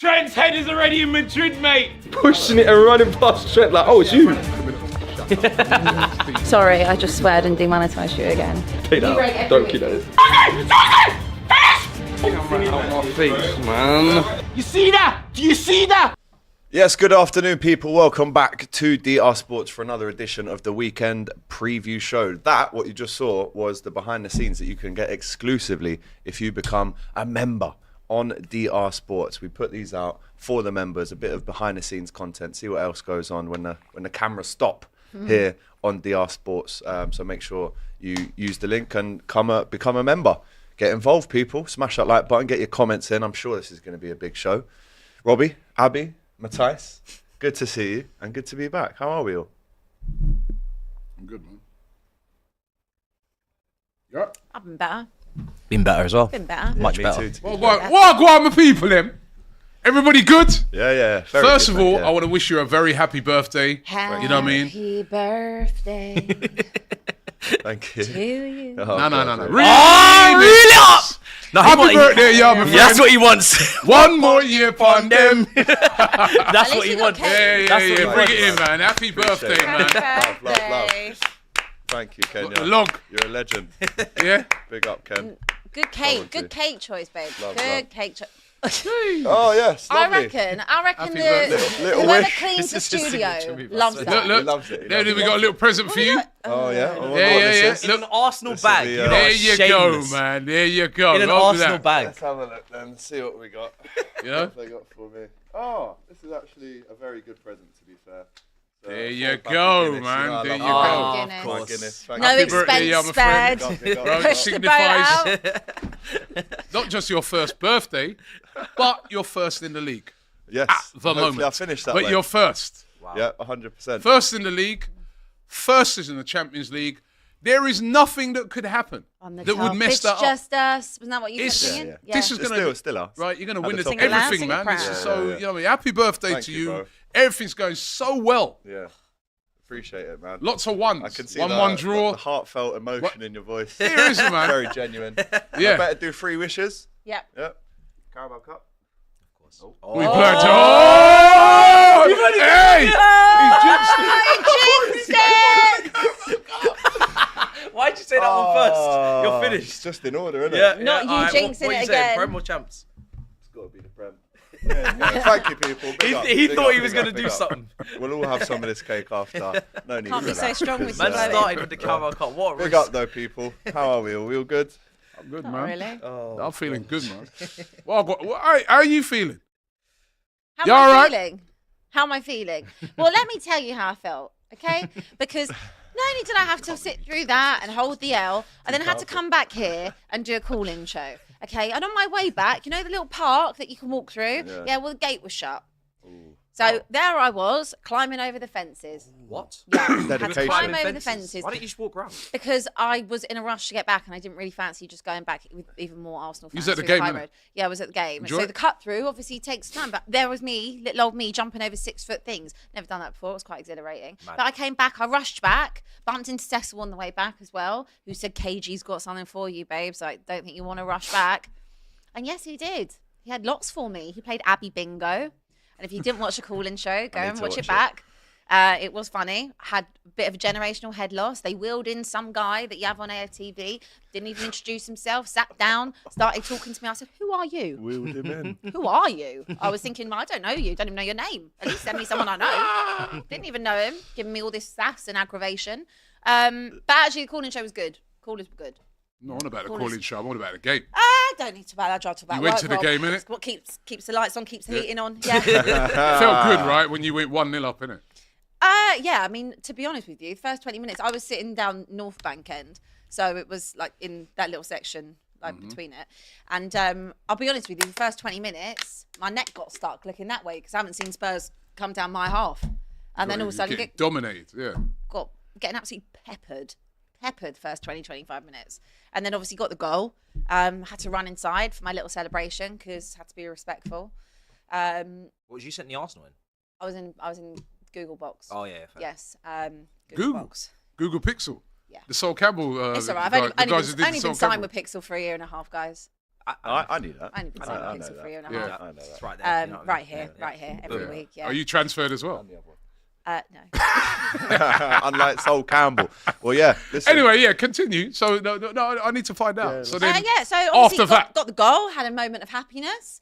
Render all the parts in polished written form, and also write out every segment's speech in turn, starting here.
Trent's head is already in Madrid, mate. Pushing it and running past Trent like, oh, it's you. Sorry, I just sweared and demonetised you again. Take that out. Don't keep that in. Out my face, man. You see that? Do you see that? Yes, good afternoon, people. Welcome back to DR Sports for another edition of the weekend preview show. That, what you just saw, was the behind the scenes that you can get exclusively if you become a member on DR Sports. We put these out for the members, a bit of behind the scenes content, see what else goes on when the cameras stop here on DR Sports. So make sure you use the link and become a member. Get involved, people. Smash that like button, get your comments in. I'm sure this is going to be a big show. Robbie, Abbi, Matthias, good to see you and good to be back. How are we all? I'm good, man. Yeah. I've been better. Been better as well. Been better. Much Me better. too, Well, go on, my people, then. Everybody good? Yeah. First good, of all, mate, yeah. I want to wish you a very happy birthday. Happy You know what I mean? birthday Thank you. to you. Oh, No. God, Really? Oh, really up? No, Happy birthday, yeah, my friend. That's what he wants. One more year upon them. That's At what least he you got wants. cake. That's what he Bring wants. it in, man. Happy birthday, it. man. Happy Love. birthday. Thank you, Kenya. The log. You're a legend. Yeah? Big up, Ken. Good cake. Forward to. Good cake choice, babe. Love. Good cake choice. Oh, yes. I Lovely. reckon Happy the birthday. Little whoever wish. cleans the This is his signature studio move, loves that's that. Look. He loves it. He There loves we it. got a little present for you. Oh, yeah. I wonder Yeah, what yeah, this yeah. is. In an Arsenal This will bag. be, You know, There you go, shameless. man. There you go. In an Love Arsenal that. bag. Let's have a look then, see what we got. You know? What have they got for me? Oh, this is actually a very good present, to be fair. So, There full you pack of go, Guinness, man. I There love you that. go. Oh, Guinness. of My course. Guinness. No Happy birthday, expense yeah, my friend. spared. Big up. Right, Push the boat signifies out. not just your first birthday, but your first in the league. Yes. At the Hopefully moment. I finished that But way. you're first. Yeah, 100%. First in the league, first is in the Champions League. There is nothing that could happen On the that would top. mess It's that up. just us. Wasn't that what you kept It's- singing? yeah. This is It's going to still us. right. You're going to At win the the top. Sing it loud, everything, sing it man. proud. This is Yeah, so yeah. you know. What I mean? Happy birthday Thank to you, you. bro. Everything's going so well. Yeah. Appreciate it, man. Lots of ones. I can see 1-1 the draw. heartfelt emotion in your voice. Here is it, man. Very genuine. Yeah. I better do 3 wishes. Yep. Yep. Carabao Cup. We played. Oh! Hey! Jinxed it! Why'd you say that one first? Oh, You're It's finished. just in order, isn't Not it? you alright, jinxing what it you saying, again. Prem or champs? It's got to be the Prem. Yeah. Thank you, people. Big up, He big thought up, he was big going up, to do big up. something. We'll all have some of this cake after. No need Can't for be so that. strong with Man Slow. started with the Carabao Cup. What a Big risk. up, though, people. How are we all? We all good? I'm good, Not man. really. I'm feeling good, man. Well, how are you feeling? How You am I all right? feeling? How am I feeling? Well, let me tell you how I felt, okay? Because not only did I have to sit through that and hold the L, I then had to come back here and do a call-in show, okay? And on my way back, you know the little park that you can walk through? Yeah, well, the gate was shut. So there I was, climbing over the fences. What? Yeah, had to Dedication. climb over the Fences. fences. Why don't you just walk around? Because I was in a rush to get back and I didn't really fancy just going back with even more Arsenal You fans. was at the through game, high innit? road. Yeah, I was at the game. Enjoy So it? the cut through obviously takes time, but there was me, little old me, jumping over 6-foot things. Never done that before. It was quite exhilarating. Mad. But I came back, I rushed back, bumped into Cecil on the way back as well, who said, KG's got something for you, babes. I don't think you want to rush back. And yes, he did. He had lots for me. He played Abbi Bingo. And if you didn't watch the call-in show, go need and to watch watch it it. back. It was funny. Had a bit of a generational head loss. They wheeled in some guy that you have on AFTV. Didn't even introduce himself. Sat down, started talking to me. I said, "Who are you? Wheeled him in. Who are you?" I was thinking, well, I don't know you. Don't even know your name. At least send me someone I know. Didn't even know him. Giving me all this sass and aggravation. But actually, the call-in show was good. Callers were good. No, I'm on about the Call calling us. show. I'm on about the game. I don't need to about that. I try to talk about You went work, to the Rob. game, innit? It's what keeps the lights on, keeps the heating on. Yeah. Felt good, right, when you went 1-0 up, innit? Yeah, I mean, to be honest with you, the first 20 minutes, I was sitting down North Bank end. So it was like in that little section, like between it. And I'll be honest with you, the first 20 minutes, my neck got stuck looking that way because I haven't seen Spurs come down my half. And then all of a sudden, Getting dominated, yeah. getting absolutely peppered the first 20, 25 minutes. And then obviously got the goal. Had to run inside for my little celebration because had to be respectful. What was you sent the Arsenal in? I was in Google Box. Oh, yeah. Fair. Yes. Google? Box. Google Pixel. Yeah. The Sol Campbell. It's the all right. guy- I've the guys only who did been, the only Sol been signed Campbell. with Pixel for a year and a half, guys. I knew that. I only been I saying know for that. 3.5. Yeah. I know that. It's right there. you know what I mean? Right here, every week. Yeah. Are you transferred as well? No. Unlike Sol Campbell. Well, yeah. Listen. Anyway, yeah, continue. So, no, I need to find out. So then, So obviously after that, got the goal, had a moment of happiness.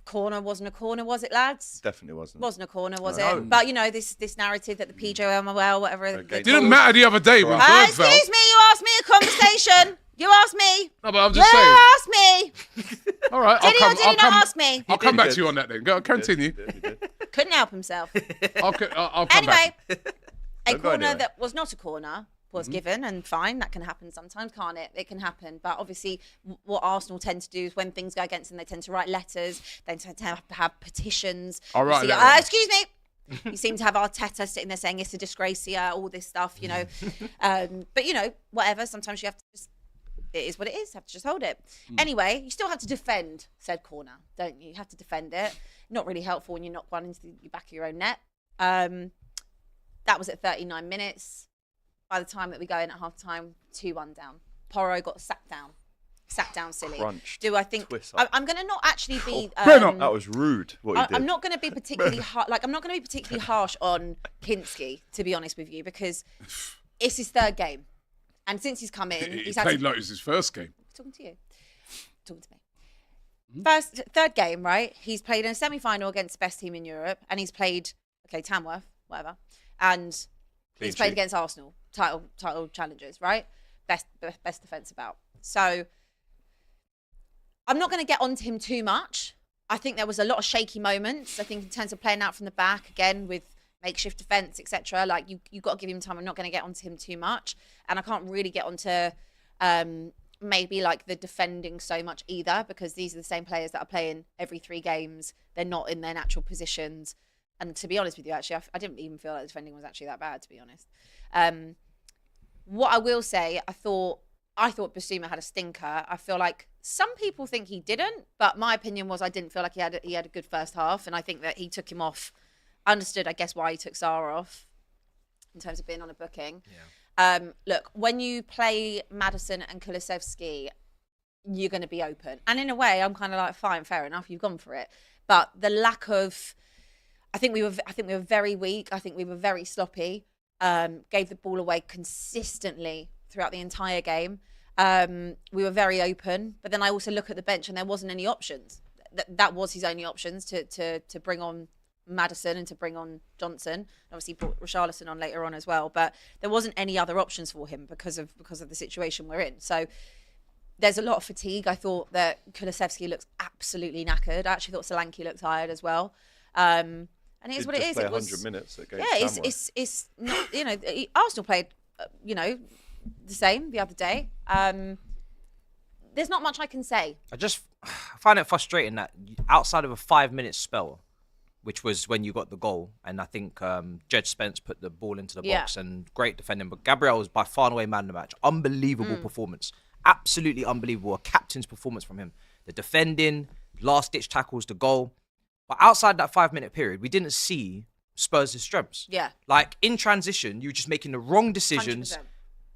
Corner wasn't a corner, was it, lads? Definitely wasn't. Wasn't a corner, was No. it? But you know this narrative that the PJML, whatever. Okay. didn't matter the other day when Bird fell. Excuse me, you asked me a conversation. You asked me. No, but I'm You just saying. asked me. All right, Did he or did he not ask me? I'll come back did. to you on that then. Go, continue. Couldn't help himself. I'll come back. Anyway, a Don't go corner anywhere. that was not a corner was given, and fine, that can happen sometimes, can't it? It can happen. But obviously, what Arsenal tend to do is when things go against them, they tend to write letters, they tend to have petitions. All right, You see, then. excuse me. You seem to have Arteta sitting there saying it's a disgrace here, all this stuff, you know. But, you know, whatever, sometimes you have to just, it is what it is, have to just hold it. Anyway, you still have to defend said corner, don't you? You have to defend it. Not really helpful when you knock one into the back of your own net. That was at 39 minutes. By the time that we go in at half time, 2-1 down. Porro got sat down silly. Crunched. Do I think Twist up. I'm going to not actually be? That was rude. What you did. I'm not going to be particularly I'm not going to be particularly harsh on Kinski, to be honest with you, because it's his third game, and since he's come in, He he's had played to, like it was his first game. talking to you, talking to me. Third game, right? He's played in a semi-final against the best team in Europe, and he's played Tamworth, whatever, and he's played sheet. against Arsenal, title challengers, right? Best defense about. So I'm not going to get onto him too much. I think there was a lot of shaky moments. I think in terms of playing out from the back again with makeshift defense, etc. Like you got to give him time. I'm not going to get onto him too much, and I can't really get onto maybe like the defending so much either, because these are the same players that are playing every 3 games. They're not in their natural positions. And to be honest with you, actually, I didn't even feel like the defending was actually that bad, to be honest. What I will say, I thought Basuma had a stinker. I feel like some people think he didn't, but my opinion was I didn't feel like he had a good first half, and I think that he took him off. I understood, I guess, why he took Zara off in terms of being on a booking. Yeah. Look, when you play Maddison and Kulusevski, you're going to be open, and in a way, I'm kind of like, fine, fair enough, you've gone for it. But the lack of, I think we were very weak. I think we were very sloppy. Gave the ball away consistently throughout the entire game. We were very open, but then I also look at the bench and there wasn't any options. That was his only options to bring on Maddison and to bring on Johnson. Obviously, he brought Richarlison on later on as well, but there wasn't any other options for him because of the situation we're in. So there's a lot of fatigue. I thought that Kulusevski looks absolutely knackered. I actually thought Solanke looked tired as well. And it is what it is. Play It was 100 minutes against yeah. Tamworth. It's not, you know, Arsenal played the same the other day. There's not much I can say. I just find it frustrating that outside of a 5-minute spell, which was when you got the goal, and I think Jed Spence put the ball into the box and great defending, but Gabriel was by far and away man of the match. Unbelievable performance. Absolutely unbelievable. A captain's performance from him. The defending, last-ditch tackles, the goal. But outside that 5-minute period, we didn't see Spurs' strengths. Yeah. Like, in transition, you were just making the wrong decisions. 100%.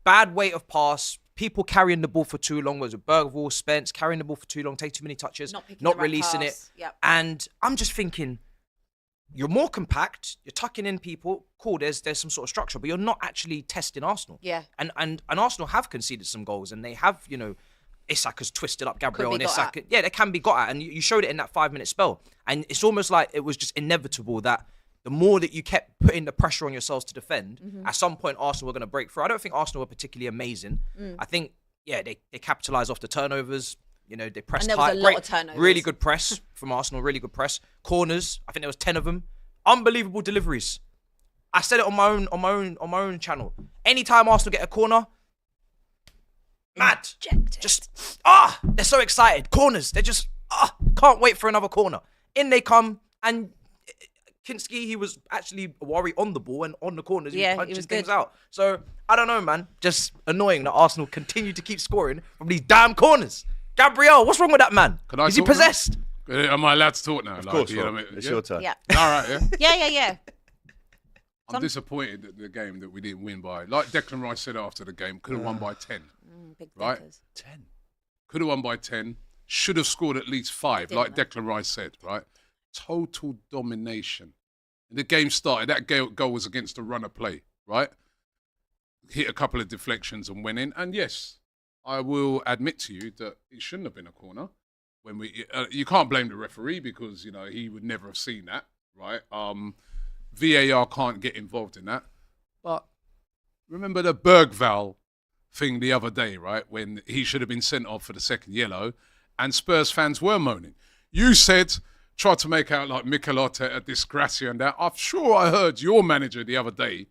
Bad weight of pass. People carrying the ball for too long. Was it Bergvall, Spence, carrying the ball for too long, take too many touches, Not picking not the right releasing pass. it. Yep. And I'm just thinking, you're more compact, you're tucking in people. Cool, there's some sort of structure, but you're not actually testing Arsenal. Yeah. And Arsenal have conceded some goals, and they have, you know, Isak has twisted up Gabriel, Could be and got Isak, at. yeah, they can be got at, and you showed it in that 5-minute spell. And it's almost like it was just inevitable that the more that you kept putting the pressure on yourselves to defend, at some point Arsenal were going to break through. I don't think Arsenal were particularly amazing. I think, yeah, they capitalised off the turnovers. You know, they pressed And there was high. a lot of turnovers. Really good press from Arsenal, really good press. Corners, I think there was 10 of them. Unbelievable deliveries. I said it on my own channel. Anytime Arsenal get a corner, mad. Just they're so excited. Corners, they're just can't wait for another corner. In they come, and Kinski, he was actually a worry on the ball and on the corners. He Yeah, was he punching was things good. out. So I don't know, man. Just annoying that Arsenal continue to keep scoring from these damn corners. Gabriel, what's wrong with that man? Can I Is he talk now? possessed? Am I allowed to talk now? Of course, you know Rob. what I mean? It's Yeah? your turn. Yeah. All right, yeah. Yeah. I'm disappointed at the game that we didn't win by. Like Declan Rice said after the game, could have won by 10. Big Right? thinkers. 10. could have won by 10, should have scored at least 5, Didn't like they? Declan Rice said, right? Total domination. The game started, that goal was against a runner play, right? Hit a couple of deflections and went in. And yes, I will admit to you that it shouldn't have been a corner. When you can't blame the referee because, you know, he would never have seen that, right? VAR can't get involved in that. But remember the Bergvall thing the other day, right? When he should have been sent off for the second yellow and Spurs fans were moaning. You said, tried to make out like Mikel Arteta, disgracia and that. I'm sure I heard your manager the other day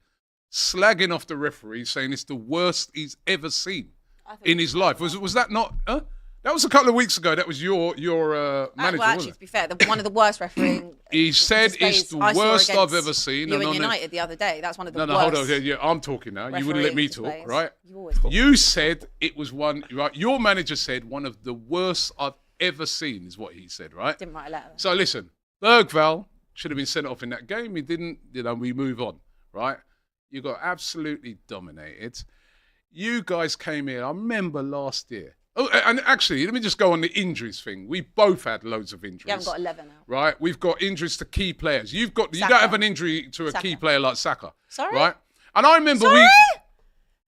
slagging off the referee, saying it's the worst he's ever seen in his life. Was that not... That was a couple of weeks ago. That was your manager, well, actually, wasn't to be fair, one of the worst refereeing. He said displays it's the I saw worst I've against ever seen. You and and on United the other day. That's one of the worst. No, hold on. Yeah, I'm talking now. You wouldn't let me talk, displays. right? You always talk. You said it was one, right? Your manager said one of the worst I've ever seen is what he said, right? Didn't write a letter. So listen, Bergvall should have been sent off in that game. He didn't, we move on, right? You got absolutely dominated. You guys came here, I remember last year. Oh, and actually, let me just go on the injuries thing. We both had loads of injuries. You haven't got 11 now. Right? We've got injuries to key players. You don't Saka. have an injury to a Saka. key player like Saka. Sorry? Right? And I remember Sorry?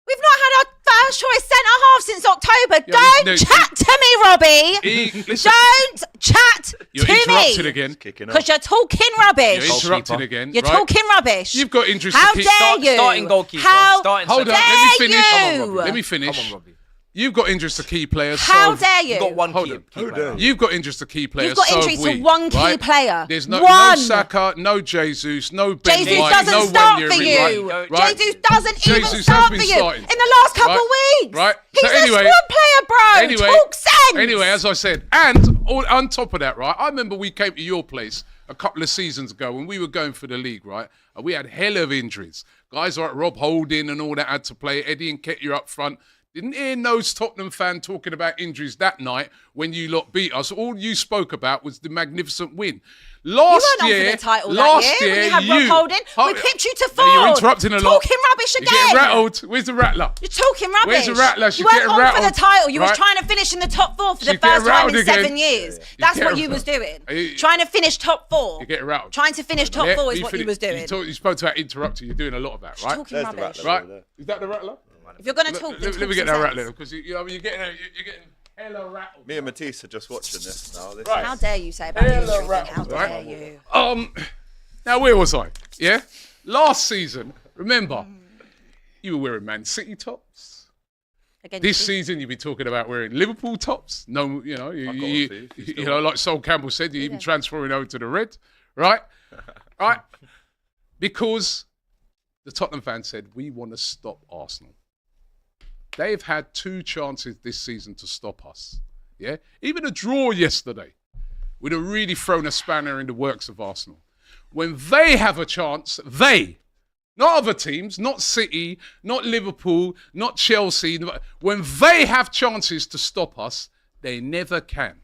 We've not had our first choice centre half since October. Yeah, Don't chat to me, Robbie. Listen, Don't chat you're to interrupted me. again. Kicking off. Because you're talking rubbish. You're interrupted Goalkeeper. again. You're right? talking rubbish. You've got injuries How to keep. dare you? Starting goalkeeper. How Starting Hold on, centre- let me finish. dare you? Let me finish. Come on, Robbie. You've got injuries to key players. How so dare you? You've got one Hold key, on. key player. You've got injuries to key players. You've got so injuries have to we, one key right? player. There's no One. Saka, no Jesus, no Ben Jesus White, doesn't no start Wanyama, for you. right? Jesus doesn't even Jesus has start been for you starting. in the last couple of weeks. Right. He's So anyway- a squad player, bro. Talk sense. Anyway, as I said, and on top of that, right, I remember we came to your place a couple of seasons ago when we were going for the league, right, and we had hell of injuries. Guys like Rob Holding and all that had to play. Eddie Nketiah up front. Didn't hear no Tottenham fan talking about injuries that night when you lot beat us. All you spoke about was the magnificent win. Last You weren't year, on for the title last that year year, when you had Rob Holding. We pipped you to four. You're interrupting a lot. Talking rubbish You're again. getting rattled. Where's the rattler? You're talking rubbish. Where's the rattler? She's You weren't getting on for rattled, the title. You was right? trying to finish in the top four for the She's getting first time rattled in again. 7 years. Yeah. That's You're what getting you was doing. You- Trying to finish top four. You're getting rattled. Trying to finish top Yeah, four is you what fin- you was doing. You spoke about interrupting. You're doing a lot of that, right? Talking There's the rubbish. rattler. Right? Is that the rattler? If you're going to talk, then Let talk me get some that sense. rattler because you're getting hella rattled. Me and Matisse are just watching this now. This Right. How dare you say about Hello, injuries? rattles, How dare right? you? Now where was I? Yeah, last season. Remember, you were wearing Man City tops. Against This you. season, you'd be talking about wearing Liverpool tops. No, you know, still you know, like Sol Campbell said, you're even transferring over to the red, right? Right? Because the Tottenham fans said we want to stop Arsenal. They've had 2 chances this season to stop us. Yeah, even a draw yesterday would have really thrown a spanner in the works of Arsenal. When they have a chance, not other teams, not City, not Liverpool, not Chelsea. When they have chances to stop us, they never can.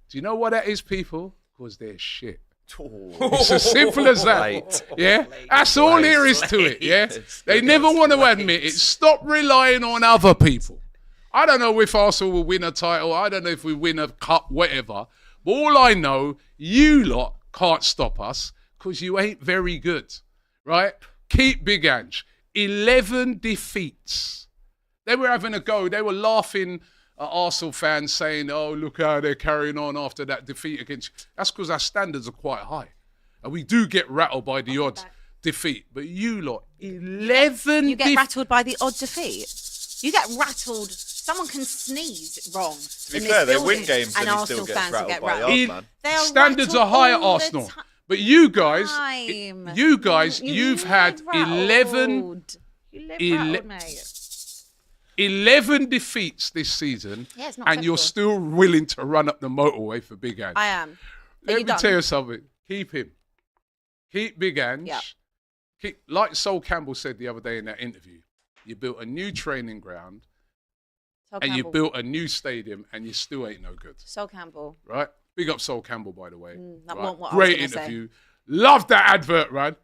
Do you know what that is, people? Because they're shit. It's as simple as that. Late. Yeah? That's all there is to it, yeah? They never want to admit it. Stop relying on other people. I don't know if Arsenal will win a title. I don't know if we win a cup, whatever. But all I know, you lot can't stop us because you ain't very good, right? Keep Big Ange. 11 defeats. They were having a go. They were laughing at Arsenal fans saying, oh, look how they're carrying on after that defeat against... That's because our standards are quite high. And we do get rattled by the odd defeat. But you lot, 11 You get rattled by the odd defeat. You get rattled. Someone can sneeze wrong. To be fair, they win games and he Arsenal still gets fans will rattled get by the rattled. Arsenal man. They are Standards are rattled high at all the Arsenal. time. But you guys, Time. you've had live 11... rattled. You live ele- rattled, mate. 11 defeats this season, Yeah, it's not and you're acceptable. still willing to run up the motorway for Big Ange. I am. Are Let you me done? tell you something. Keep him. Keep Big Ange. Yeah. Like Sol Campbell said the other day in that interview, you built a new training ground Sol and you Campbell. built a new stadium and you still ain't no good. Sol Campbell. Right? Big up Sol Campbell, by the way. that Right? wasn't what I was Great gonna say. interview. Love that advert, man.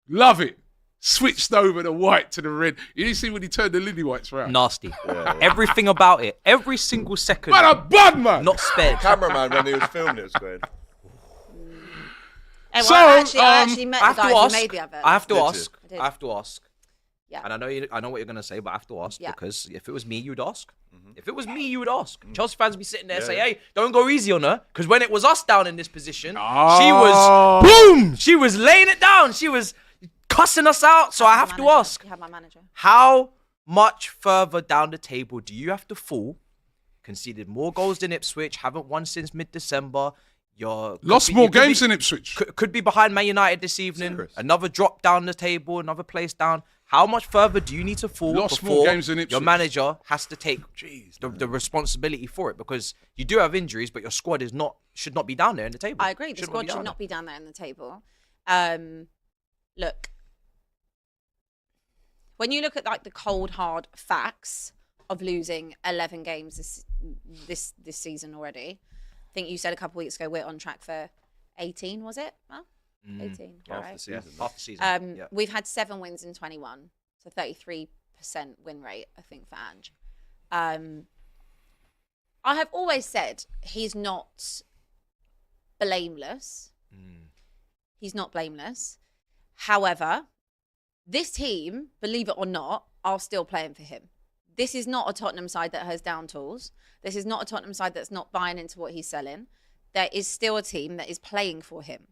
Love it. switched over the white to the red. You didn't see when he turned the lily whites around. Nasty. Everything about it. Every single second. Man, a bad man. Not spared. Cameraman, when he was filming it, was going. Hey, So, well, I actually met I the have guy to who made the ask. advert. I have to Did you? ask. I did. I have to ask. Yeah. And I know what you're gonna say, but I have to ask Yeah. because if it was me, you'd ask. If it was me, you would ask. Chelsea fans would be sitting there Yeah, say, yeah. "Hey, don't go easy on her," because when it was us down in this position, she Oh. was boom. She was laying it down. She was cussing us out. So I have to ask, You have my manager. how much further down the table do you have to fall? Conceded more goals than Ipswich. Haven't won since mid-December. Lost more games than Ipswich. Could be behind Man United this evening. Serious. Another drop down the table, another place down. How much further do you need to fall Lost more before games than your Ipswich. manager has to take the responsibility for it? Because you do have injuries, but your squad should not be down there in the table. I agree. The Shouldn't squad be should down not be down there in the table. Look, when you look at like the cold hard facts of losing 11 games this season already, I think you said a couple of weeks ago we're on track for 18. Was it? Well, 18. Half right. the season. Half the season. Yeah. We've had 7 wins in 21, so 33% win rate, I think, for Ange. I have always said he's not blameless. He's not blameless. However, this team, believe it or not, are still playing for him. This is not a Tottenham side that has down tools. This is not a Tottenham side that's not buying into what he's selling. There is still a team that is playing for him.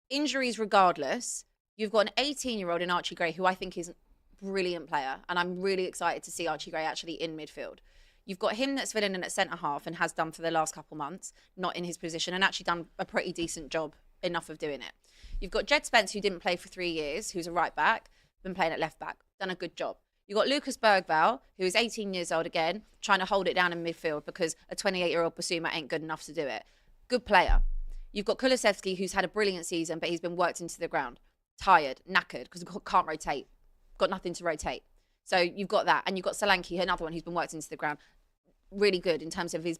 Injuries regardless, you've got an 18-year-old in Archie Gray, who I think is a brilliant player, and I'm really excited to see Archie Gray actually in midfield. You've got him that's filling in at centre-half and has done for the last couple months, not in his position, and actually done a pretty decent job, enough of doing it. You've got Jed Spence, who didn't play for 3 years, who's a right-back, been playing at left-back, done a good job. You've got Lucas Bergvall, who is 18 years old again, trying to hold it down in midfield because a 28-year-old Basuma ain't good enough to do it. Good player. You've got Kulusevski, who's had a brilliant season, but he's been worked into the ground. Tired, knackered, because can't rotate. Got nothing to rotate. So you've got that. And you've got Solanke, another one who's been worked into the ground. Really good in terms of his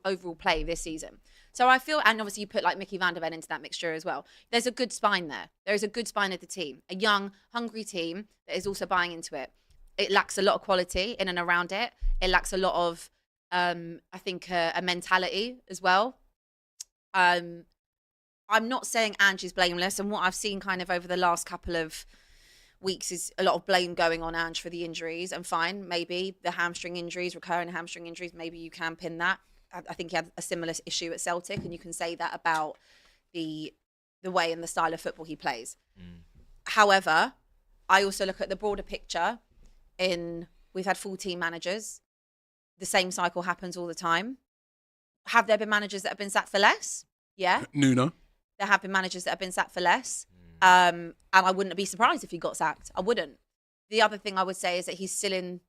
overall play this season. So I feel, and obviously you put like Mickey van der Ven into that mixture as well. There's a good spine there. There is a good spine of the team. A young, hungry team that is also buying into it. It lacks a lot of quality in and around it. It lacks a lot of, I think, a mentality as well. I'm not saying Ange is blameless, and what I've seen kind of over the last couple of weeks is a lot of blame going on Ange for the injuries. And fine, maybe the hamstring injuries, recurring hamstring injuries, maybe you can pin that. I think he had a similar issue at Celtic, and you can say that about the way and the style of football he plays. However, I also look at the broader picture. We've had 14 managers. The same cycle happens all the time. Have there been managers that have been sacked for less? Yeah. Nuno. There have been managers that have been sacked for less. And I wouldn't be surprised if he got sacked. I wouldn't. The other thing I would say is that he's still in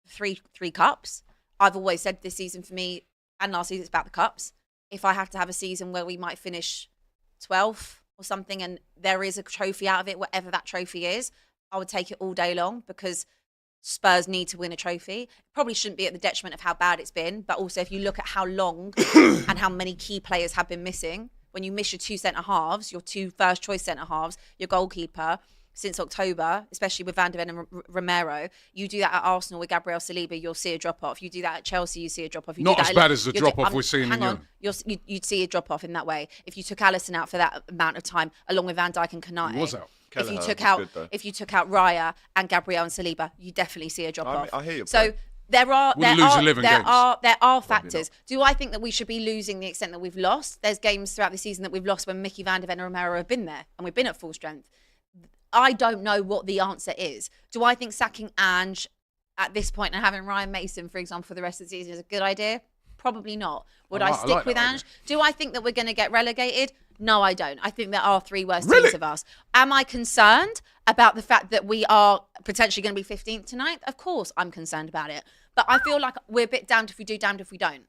three cups. I've always said this season for me and last season it's about the cups. If I have to have a season where we might finish 12th or something and there is a trophy out of it, whatever that trophy is, I would take it all day long because Spurs need to win a trophy. It probably shouldn't be at the detriment of how bad it's been, but also if you look at how long and how many key players have been missing, when you miss your 2 centre-halves, your 2 first-choice centre-halves, your goalkeeper, since October, especially with Van der Ven and Romero, you do that at Arsenal with Gabriel Saliba, you'll see a drop-off. You do that at Chelsea, you see a drop-off. Not as bad as the drop-off we're seeing in Europe. You'd see a drop-off in that way. If you took Alisson out for that amount of time, along with Van Dijk and Konate. He was out. If you took out Raya and Gabriel and Saliba, you definitely see a drop-off. I hear you. So there are factors. Do I think that we should be losing the extent that we've lost? There's games throughout the season that we've lost when Mickey van der Ven and Romero have been there and we've been at full strength. I don't know what the answer is. Do I think sacking Ange at this point and having Ryan Mason, for example, for the rest of the season is a good idea? Probably not. Would I stick with Ange? Do I think that we're going to get relegated? No, I don't. I think there are 3 worse teams of us. Am I concerned about the fact that we are potentially going to be 15th tonight? Of course, I'm concerned about it. But I feel like we're a bit damned if we do, damned if we don't.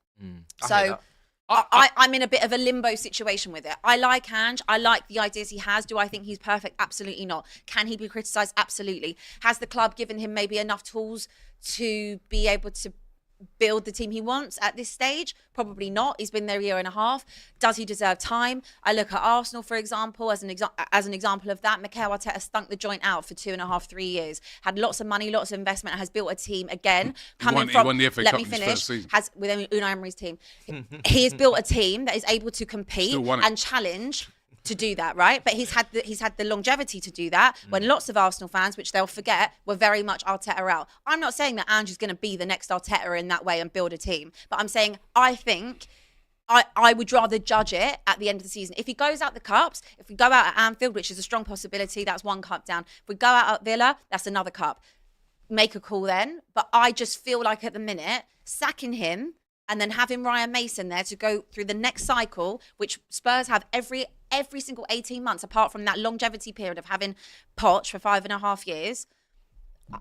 So I'm in a bit of a limbo situation with it. I like Ange. I like the ideas he has. Do I think he's perfect? Absolutely not. Can he be criticised? Absolutely. Has the club given him maybe enough tools to be able to build the team he wants at this stage? Probably not. He's been there a year and a half. Does he deserve time? I look at Arsenal, for example, as an example of that. Mikel Arteta stunk the joint out for 2.5, 3 years. Had lots of money, lots of investment, has built a team again. He won the FA Cup in his first season. With Unai Emery's team. He has built a team that is able to compete and challenge to do that, right? But he's had the longevity to do that when lots of Arsenal fans, which they'll forget, were very much Arteta out. I'm not saying that Ange is going to be the next Arteta in that way and build a team, but I'm saying I think I would rather judge it at the end of the season. If he goes out the cups, if we go out at Anfield, which is a strong possibility, that's 1 cup down. If we go out at Villa, that's another cup. Make a call then. But I just feel like at the minute, sacking him and then having Ryan Mason there to go through the next cycle, which Spurs have every single 18 months, apart from that longevity period of having Poch for 5.5 years.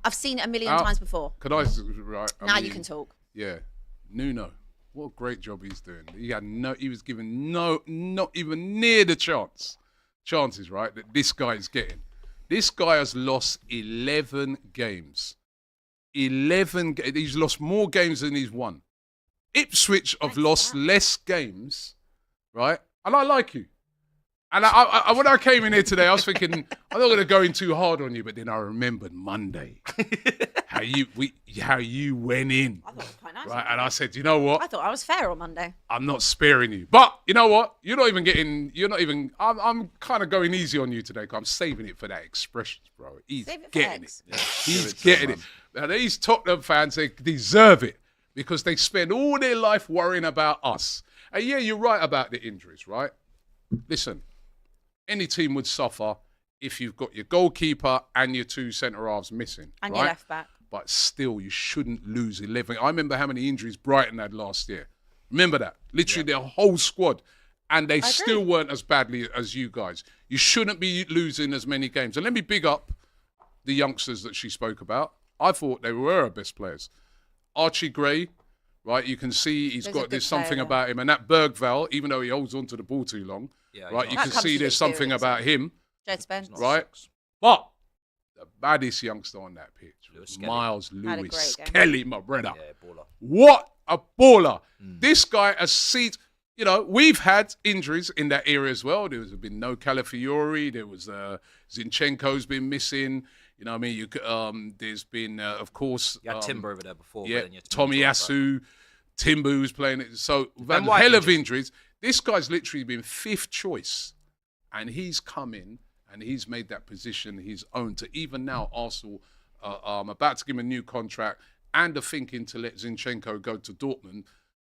I've seen it a million times before. Could I? Right. Now you can talk. Yeah, Nuno. What a great job he's doing. He was given not even near the chances, right, that this guy is getting. This guy has lost 11 games. He's lost more games than he's won. Ipswich have lost less games, right? And I like you. And I when I came in here today, I was thinking, I'm not going to go in too hard on you, but then I remembered Monday, how you went in. I thought it was quite nice. Right, and I said, you know what? I thought I was fair on Monday. I'm not sparing you. But you know what? I'm kind of going easy on you today because I'm saving it for that expressions, bro. He's getting it. Yeah, he's getting it. Now, these Tottenham fans, they deserve it because they spend all their life worrying about us. And yeah, you're right about the injuries, right? Listen, any team would suffer if you've got your goalkeeper and your 2 centre-halves missing. And right? your left-back. But still, you shouldn't lose 11. I remember how many injuries Brighton had last year. Remember that? Literally their whole squad. And they still weren't as badly as you guys. You shouldn't be losing as many games. And let me big up the youngsters that she spoke about. I thought they were our best players. Archie Gray, right? You can see there's something about him. And that Bergvall, even though he holds on to the ball too long, right? You can see there's something about him. Jed Spence. Right? But the baddest youngster on that pitch was Miles Lewis Kelly, my brother. Yeah, baller. What a baller. This guy has seen, we've had injuries in that area as well. There's been no Calafiori. There was Zinchenko's been missing. You know what I mean? There's been, of course... You had Timber over there before. Yeah, Tomiyasu, Timber who's playing it. So we've had a hell of injuries. This guy's literally been 5th choice. And he's come in and he's made that position his own. To even now, Arsenal about to give him a new contract and are thinking to let Zinchenko go to Dortmund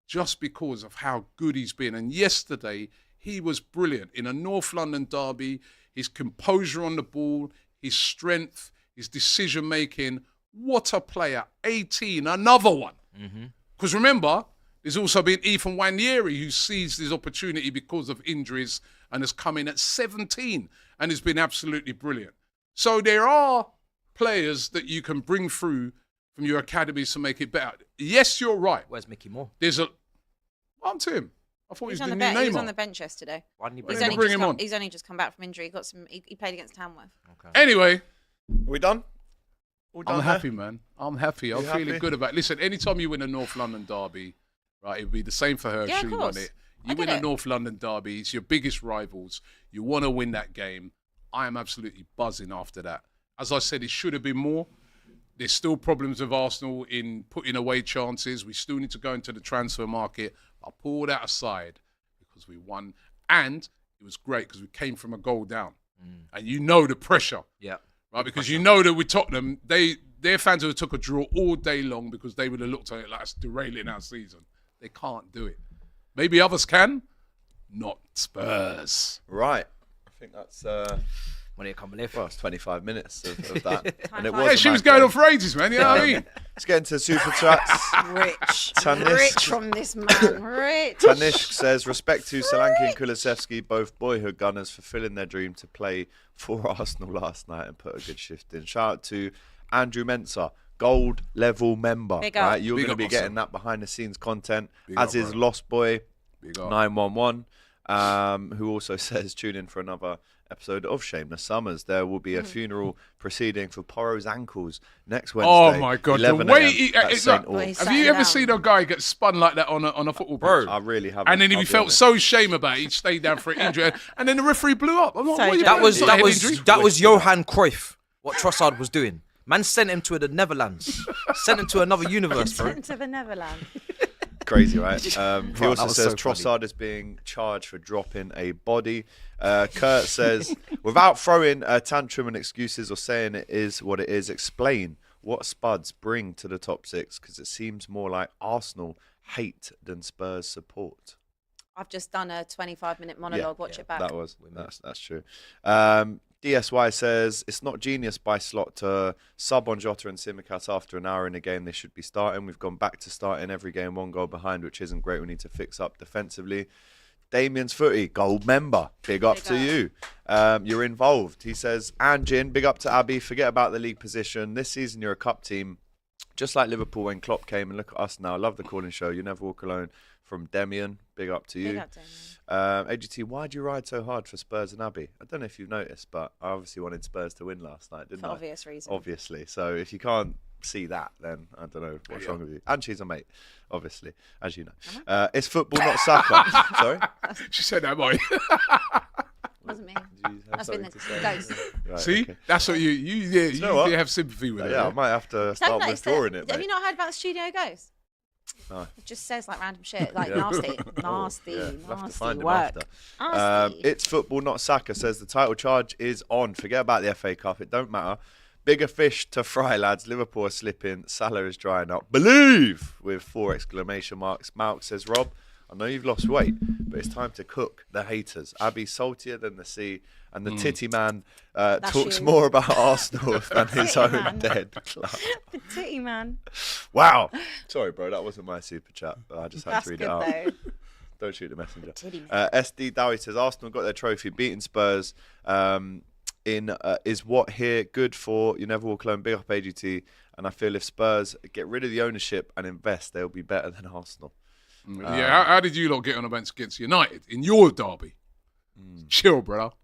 just because of how good he's been. And yesterday, he was brilliant. In a North London derby, his composure on the ball, his strength, his decision-making. What a player. 18, another one. Because remember, there's also been Ethan Wanieri who seized his opportunity because of injuries and has come in at 17 and has been absolutely brilliant. So there are players that you can bring through from your academies to make it better. Yes, you're right. Where's Mickey Moore? There's on to him. I thought he was the new Neymar. He was on the bench yesterday. Why didn't you He's bring him? He's only just come back from injury. He played against Tamworth. Okay. Anyway. Are we done? I'm happy, man. I'm happy. I'm feeling good about it. Listen, anytime you win a North London derby, right, it'd be the same for her if she won it. You win a North London derby, it's your biggest rivals. You want to win that game. I am absolutely buzzing after that. As I said, it should have been more. There's still problems with Arsenal in putting away chances. We still need to go into the transfer market. I'll pull that aside because we won. And it was great because we came from a goal down. And you know the pressure. Yeah. Right, because you know that with Tottenham, their fans would have took a draw all day long because they would have looked at it like it's derailing our season. They can't do it. Maybe others can, not Spurs. Right. I think that's... When it come live. Well, it's 25 minutes of that. And it Yeah, she was going on for ages, man. You know what I mean? Let's get into Super Chats. Rich from this man. Rich. Tanishk says, respect to Solanke and Kulusevski, both boyhood gunners, fulfilling their dream to play for Arsenal last night and put a good shift in. Shout out to Andrew Mensah, gold level member. Right? You're going to be getting that behind the scenes content, as is Lost Boy 911. Who also says tune in for another episode of Shameless Summers. There will be a funeral proceeding for Porro's ankles next Oh Wednesday. my God! The 11 way a.m. he, at it's St. like, Albans. have you ever seen a guy get spun like that on a football pitch? I really haven't. And then I'll he be felt honest. so shame about it. He stayed down for an injury, and then the referee blew up. I'm like, So what are you dumb. doing? That was It's not a head injury. that was Johan Cruyff. What Trossard was doing. Man sent him to the Netherlands. Sent him to another universe, bro. Sent to the Netherlands. Crazy, right? He also that was says so funny. Trossard is being charged for dropping a body. Kurt says, without throwing a tantrum and excuses or saying it is what it is, explain what Spuds bring to the top six, because it seems more like Arsenal hate than Spurs support. I've just done a 25-minute monologue. Watch it back. That's true. DSY says it's not genius by Slot to sub on Jota and Simicast after an hour in a game they should be starting. We've gone back to starting every game 1 goal behind, which isn't great. We need to fix up defensively. Damien's Footy, gold member. Big up to you. You're involved. He says, Ange, big up to Abbi. Forget about the league position. This season you're a cup team, just like Liverpool when Klopp came. And look at us now. I love the calling show. You never walk alone. From Demian, big up to you. Big up, Damien. AGT, why do you ride so hard for Spurs and Abbi? I don't know if you've noticed, but I obviously wanted Spurs to win last night, didn't For I? obvious reasons. Obviously. So if you can't see that, then I don't know what's wrong with you. And she's a mate, obviously, as you know. It's football, not soccer. Sorry? She said that, boy. Wasn't me. Do you have That's been something the to say? ghost. Right, See, okay. that's what you know what? have sympathy with it. Yeah, I might have to start Don't notice withdrawing that- it, Have mate. you not heard about the studio ghost? No. It just says like random shit, like Yeah. nasty, We'll have to nasty find him work. after. Nasty. It's football, not Saka, says the title charge is on. Forget about the FA Cup. It don't matter. Bigger fish to fry, lads. Liverpool are slipping. Salah is drying up. Believe! With 4 exclamation marks. Malk says, Rob, I know you've lost weight, but it's time to cook the haters. Abby's saltier than the sea, and the titty man talks you. more about Arsenal than his Titty own man. dead club. The titty man. Wow. Sorry, bro. That wasn't my super chat. But I just had That's to read good it out. though. Don't shoot the messenger. Titty man. SD Dowie says Arsenal got their trophy, beating Spurs. Is what here good for? You never walk alone. Big up AGT, and I feel if Spurs get rid of the ownership and invest, they'll be better than Arsenal. Yeah, how did you lot get on against United in your derby? Chill, brother.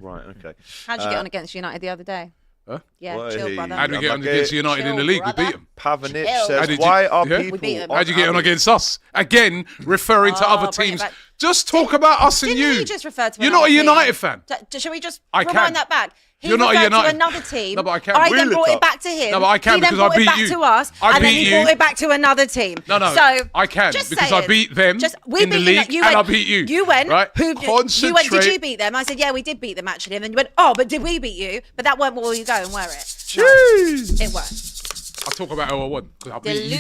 Right. Okay. How'd you get on against United the other day? Huh? Yeah, Well, chill, he- brother. How did we get on Okay. against United in the Chill, league? brother. We beat them. Pavanich Chill. How says, did you- why are yeah? We beat people them. on How'd you get on Abby- against us? Again, referring to Oh, other bring it teams. back. Just talk about us and Didn't you. he just refer to You're not a another team? United fan. Shall we just I rewind can. that back? He You're not a referred to United- another team. No, but I can. I Wheel then it brought up. it back to him. No, but I can he then because I brought beat it back you. to us, I and then beat he you. brought it back to another team. No, So I can just because I saying. beat them We in the beat league them. You and went, I beat you. You went. Right? You went. Did Concentrate. you beat them? I said, yeah, we did beat them actually. And then you went, oh, but did we beat you? But that weren't where you go and wear it. No, Jeez. it weren't. I'll talk about who I won because I beat you.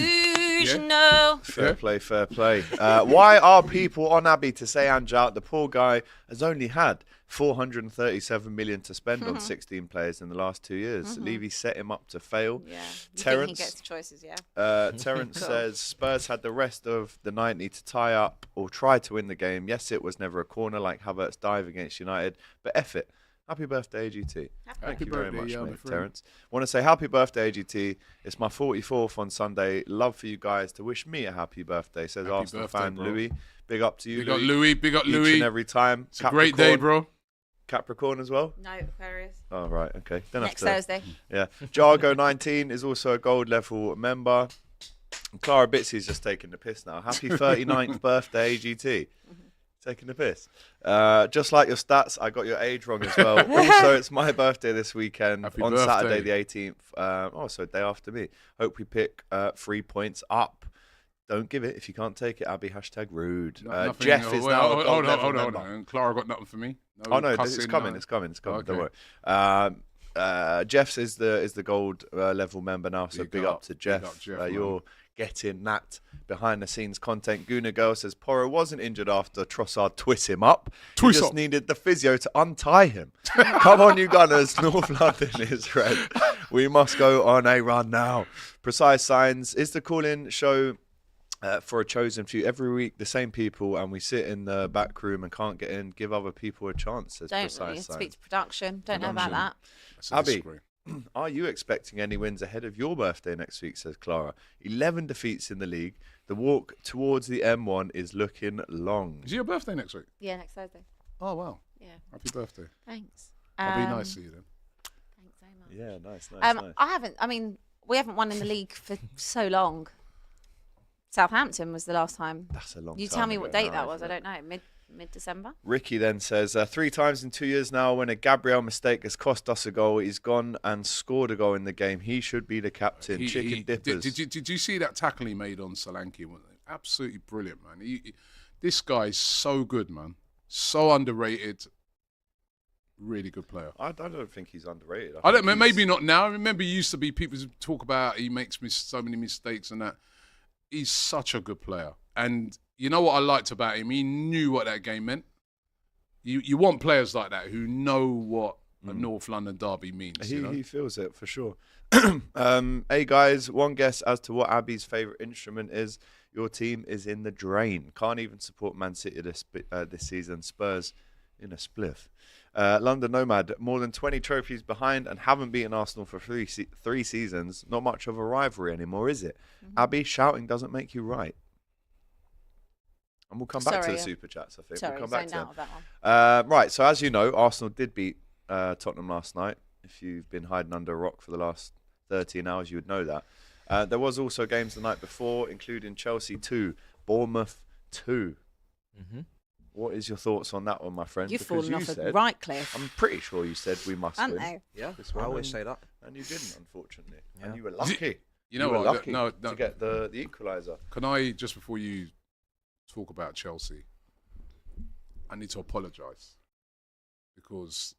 Delusional. Fair Yeah. play, fair play. Why are people on Abby to say Ange out? The poor guy has only had 437 million to spend on 16 players in the last 2 years. Levy set him up to fail. Yeah. You think he Terence, gets the choices, yeah. Terence says Spurs had the rest of the 90 to tie up or try to win the game. Yes, it was never a corner like Havertz dive against United, but F it. Happy birthday, AGT. Thank you very birthday, much, yeah, my mate, friend. Terence. Want to say happy birthday, AGT. It's my 44th on Sunday. Love for you guys to wish me a happy birthday, says Happy Arsenal birthday, fan bro. Louis. Big up to you, Big up Louis. Big up Each Louis. and every time. It's a great day, bro. Capricorn as well? No, Aquarius. Oh, right, okay. Don't Next have to. Thursday. Yeah. Jargo19 is also a gold level member. And Clara Bitsy's just taking the piss now. Happy 39th birthday, AGT. Taking the piss. Just like your stats, I got your age wrong as well. Also, it's my birthday this weekend Happy on birthday. Saturday the 18th. So day after me. Hope we pick 3 points up. Don't give it if you can't take it, Abby. Hashtag rude. Nothing- Jeff is wait, now a hold gold on, level hold on, member. hold on. Clara got nothing for me. Oh no, it's cussing, coming. no. It's coming. Don't Okay. worry. Jeff's is the gold level member now, so big up to Jeff. up, Jeff, man. You're getting that behind the scenes content. Guna Girl says Porro wasn't injured after Trossard twist him up. Twist he just up. needed the physio to untie him. Come on, you Gunners. North London is red. We must go on a run now. Precise Signs is the call-in show. For a chosen few every week, the same people, and we sit in the back room and can't get in. Give other people a chance. Says Don't Precise really Signs. speak to production. Don't know about that. That's a Abby. disagree. Are you expecting any wins ahead of your birthday next week, says Clara. 11 defeats in the league. The walk towards the M1 is looking long. Is it your birthday next week? Yeah, next Thursday. Oh, wow. Yeah. Happy birthday. Thanks. I'll be nice to you then. Thanks so much. Yeah, nice. I haven't. I mean, we haven't won in the league for so long. Southampton was the last time. That's a long time. You tell me what ago date now, that was. I isn't it? don't know. Mid December. Ricky then says, 3 times in 2 years now, when a Gabriel mistake has cost us a goal, he's gone and scored a goal in the game. He should be the captain. Chicken dippers. Did you see that tackle he made on Solanke? Absolutely brilliant, man. This guy's so good, man. So underrated. Really good player. I don't think he's underrated. I don't. Maybe not now. I remember he used to be. People talk about he makes so many mistakes and that. He's such a good player. And you know what I liked about him? He knew what that game meant. You want players like that who know what a North London derby means. He feels it for sure. Hey guys, one guess as to what Abby's favourite instrument is. Your team is in the drain. Can't even support Man City this season. Spurs in a spliff. London Nomad, more than 20 trophies behind and haven't beaten Arsenal for three seasons. Not much of a rivalry anymore, is it? Abby, shouting doesn't make you right. And we'll come back to the super chats, I think. Sorry, we'll come back to out of that one. right, so as you know, Arsenal did beat Tottenham last night. If you've been hiding under a rock for the last 13 hours, you would know that. There was also games the night before, including Chelsea 2, Bournemouth 2. What is your thoughts on that one, my friend? You've Because fallen off you a said, right cliff. I'm pretty sure you said we must Haven't win. they? Yeah, This I one, always and- say that. And you didn't, unfortunately. Yeah. And you were lucky. You know were what? lucky No. to get the equaliser. Can I, just before you talk about Chelsea, I need to apologise because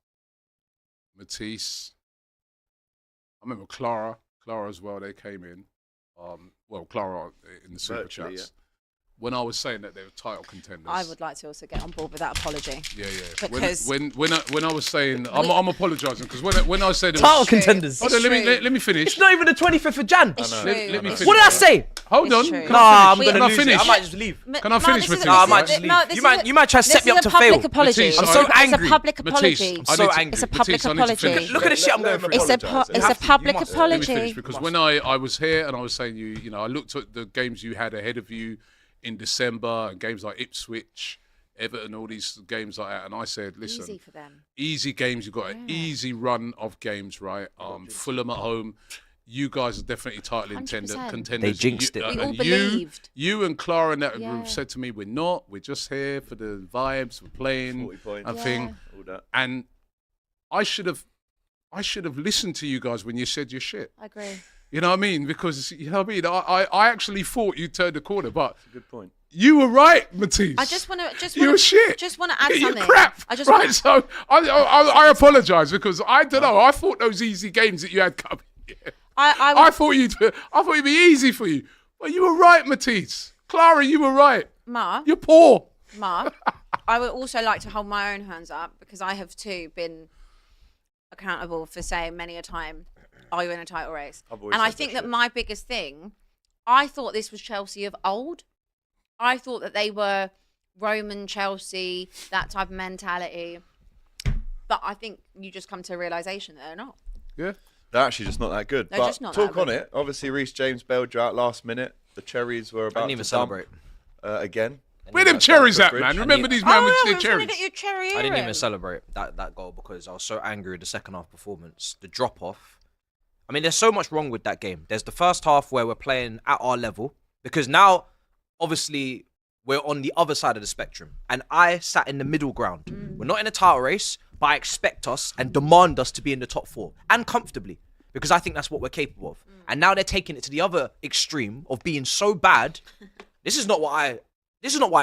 Matisse, I remember Clara as well, they came in. Clara in the Super Virtually, Chats. When I was saying that they were title contenders. I would like to also get on board with that apology. Yeah. Because When I was saying, I'm apologising because when I said it Title was, contenders. hold on, It's true. let me finish. It's not even the 25th of Jan. It's true. Let me It's finish. What did I say? Hold It's on. true. Can Nah, I I'm finish? gonna Can I lose it. finish? I might just leave. Can I finish, Matisse? No, I might just leave. this You might try to set me up to This is a public fail. apology. Matisse, I'm so It's angry. a public Matisse, apology. I So need to- angry. It's a public Matisse, I need to apology. finish. Look at the shit I'm going through. It's a Apologise. it's a You public must. Let me finish apology. because when I was here and I was saying you know, I looked at the games you had ahead of you in December and games like Ipswich, Everton, all these games like that, and I said, listen, Easy for them. easy games. You've got an easy run of games, right? Fulham at home. You guys are definitely title 100%. contenders. They jinxed it. We all you, believed. You and Clara and that Yeah. have said to me, we're not. We're just here for the vibes. We're playing 40 points. and Yeah. thing. All that. And I should have listened to you guys when you said your shit. I agree. You know what I mean? Because you know what I mean. I actually thought you turned the corner, but Good point. you were right, Matisse. I just want to You were shit. Just want to add You're something. crap. I just right. wanna- So I apologise because I don't know. I thought those easy games that you had coming. I thought you'd be easy for you. But you were right, Matisse. Clara, you were right. Ma, You're poor. I would also like to hold my own hands up because I have too been accountable for saying many a time, are you in a title race? I've always And I said think that that shit. my biggest thing, I thought this was Chelsea of old. I thought that they were Roman Chelsea, that type of mentality. But I think you just come to a realisation that they're not. Yeah. They're actually just not that good. They're but just not talk that on good. it. Obviously, Reece James bailed you out last minute. The Cherries were I about didn't to even dump, celebrate. again. Where them cherries at, man? Remember these man with Oh, their I'm trying to cherries. get your cherry I didn't even earring. celebrate that goal because I was so angry with the second half performance. The drop off. I mean, there's so much wrong with that game. There's the first half where we're playing at our level because now, obviously, we're on the other side of the spectrum. And I sat in the middle ground. We're not in a title race, but I expect us and demand us to be in the top 4 and comfortably because I think that's what we're capable of. And now they're taking it to the other extreme of being so bad. This is not what I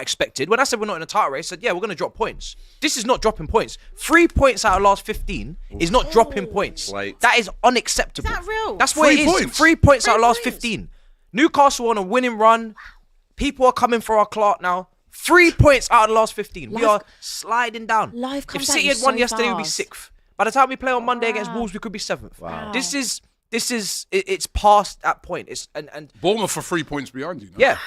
expected. When I said we're not in a title race, I said, yeah, we're going to drop points. This is not dropping points. 3 points out of last 15 is not dropping points. Late. That is unacceptable. Is that real? That's what 3 it is. points? 3 points out of 3 last points. 15. Newcastle on a winning run. People are coming for our clock now. 3 points out of the last 15. We Life- are sliding down. Life If comes City at had you won so yesterday, we'd be fast. 6th. By the time we play on Monday against Wow. Wolves, we could be 7th. Wow. This is it's past that point. It's and Bournemouth for 3 points behind you. No? yeah.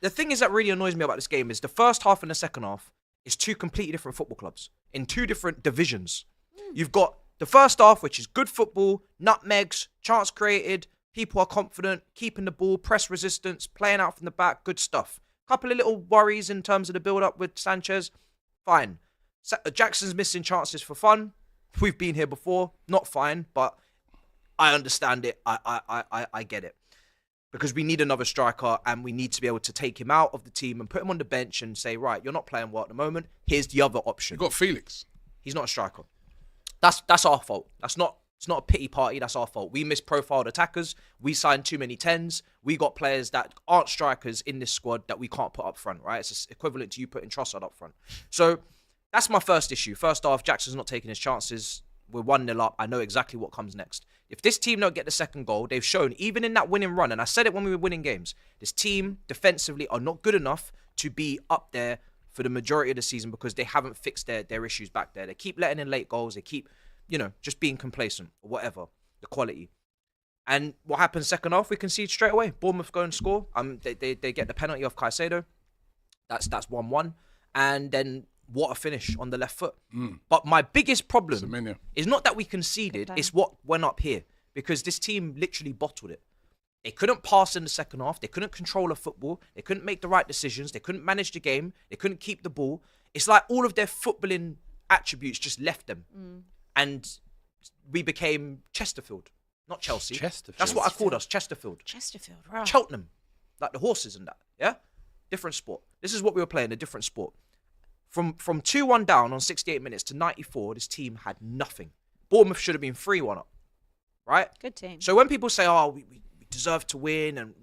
The thing is that really annoys me about this game is the first half and the second half is 2 completely different football clubs in 2 different divisions. You've got the first half, which is good football, nutmegs, chance created, people are confident, keeping the ball, press resistance, playing out from the back, good stuff. Couple of little worries in terms of the build-up with Sanchez, fine. Jackson's missing chances for fun. We've been here before. Not fine, but I understand it. I get it. Because we need another striker and we need to be able to take him out of the team and put him on the bench and say, right, you're not playing well at the moment. Here's the other option. You got Felix. He's not a striker. That's our fault. It's not a pity party. That's our fault. We misprofiled attackers. We signed too many 10s. We got players that aren't strikers in this squad that we can't put up front, right? It's equivalent to you putting Trossard up front. So that's my first issue. First off, Jackson's not taking his chances. We're 1-0 up. I know exactly what comes next. If this team don't get the second goal, they've shown, even in that winning run, and I said it when we were winning games, this team defensively are not good enough to be up there for the majority of the season because they haven't fixed their issues back there. They keep letting in late goals. They keep, just being complacent or whatever, the quality. And what happens second half? We concede straight away. Bournemouth go and score. They get the penalty off Caicedo. That's 1-1. And then what a finish on the left foot. But my biggest problem is not that we conceded, it's what went up here. Because this team literally bottled it. They couldn't pass in the second half. They couldn't control a football. They couldn't make the right decisions. They couldn't manage the game. They couldn't keep the ball. It's like all of their footballing attributes just left them. And we became Chesterfield, not Chelsea. Chesterfield. That's what I called us, Chesterfield. Chesterfield, right. Cheltenham, like the horses and that, yeah? Different sport. This is what we were playing, a different sport. From 2-1 down on 68 minutes to 94, this team had nothing. Bournemouth should have been 3-1 up, right? Good team. So when people say, oh, we deserve to win and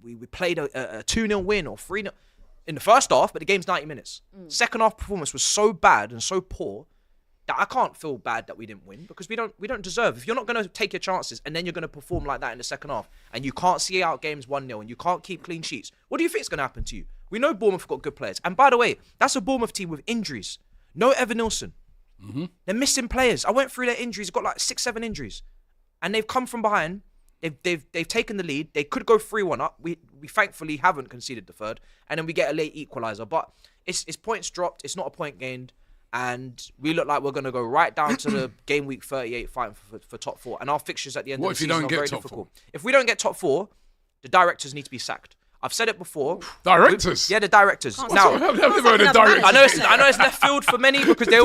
we played a 2-0 win or 3-0 in the first half, but the game's 90 minutes. Second half performance was so bad and so poor that I can't feel bad that we didn't win because we don't deserve. If you're not going to take your chances and then you're going to perform like that in the second half and you can't see out games 1-0 and you can't keep clean sheets, what do you think is going to happen to you? We know Bournemouth got good players. And by the way, that's a Bournemouth team with injuries. No Evan Nilsson. They're missing players. I went through their injuries, got like 6-7 injuries. And they've come from behind. They've taken the lead. They could go 3-1 up. We thankfully haven't conceded the third. And then we get a late equaliser. But it's points dropped. It's not a point gained. And we look like we're going to go right down to the game week 38 fighting for top 4. And our fixtures at the end of the season are very difficult. If we don't get top 4, the directors need to be sacked. I've said it before. Directors? Yeah, the directors. Now, I've never heard of directors. I know it's left field for many because they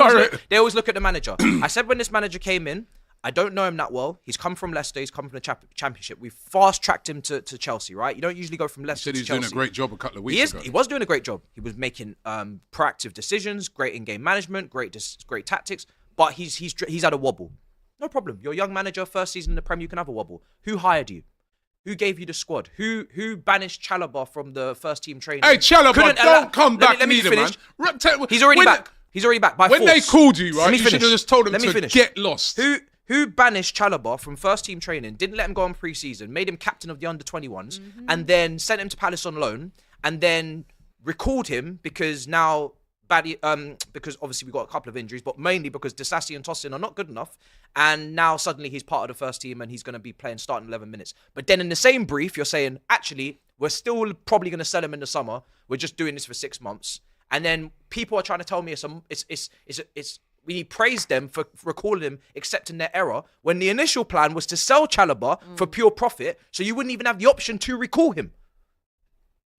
always look at the manager. I said when this manager came in, I don't know him that well. He's come from Leicester. He's come from the Championship. We fast-tracked him to Chelsea, right? You don't usually go from Leicester to Chelsea. He said he's doing a great job a couple of weeks ago. He was doing a great job. He was making proactive decisions, great in-game management, great tactics, but he's had a wobble. No problem. You're a young manager, first season in the Prem, you can have a wobble. Who hired you? Who gave you the squad? Who banished Chalobah from the first team training? Hey, Chalobah, don't come back neither, man. He's already back. He's already back by force. When they called you, right, you should have just told him to get lost. Who banished Chalobah from first team training, didn't let him go on pre-season, made him captain of the under-21s, and then sent him to Palace on loan, and then recalled him because now... because obviously we got a couple of injuries, but mainly because Disasi and Tosin are not good enough, and now suddenly he's part of the first team and he's going to be playing starting 11 minutes. But then in the same brief, you're saying, actually, we're still probably going to sell him in the summer. We're just doing this for 6 months. And then people are trying to tell me we praise them for recalling him, accepting their error, when the initial plan was to sell Chalobah for pure profit, so you wouldn't even have the option to recall him.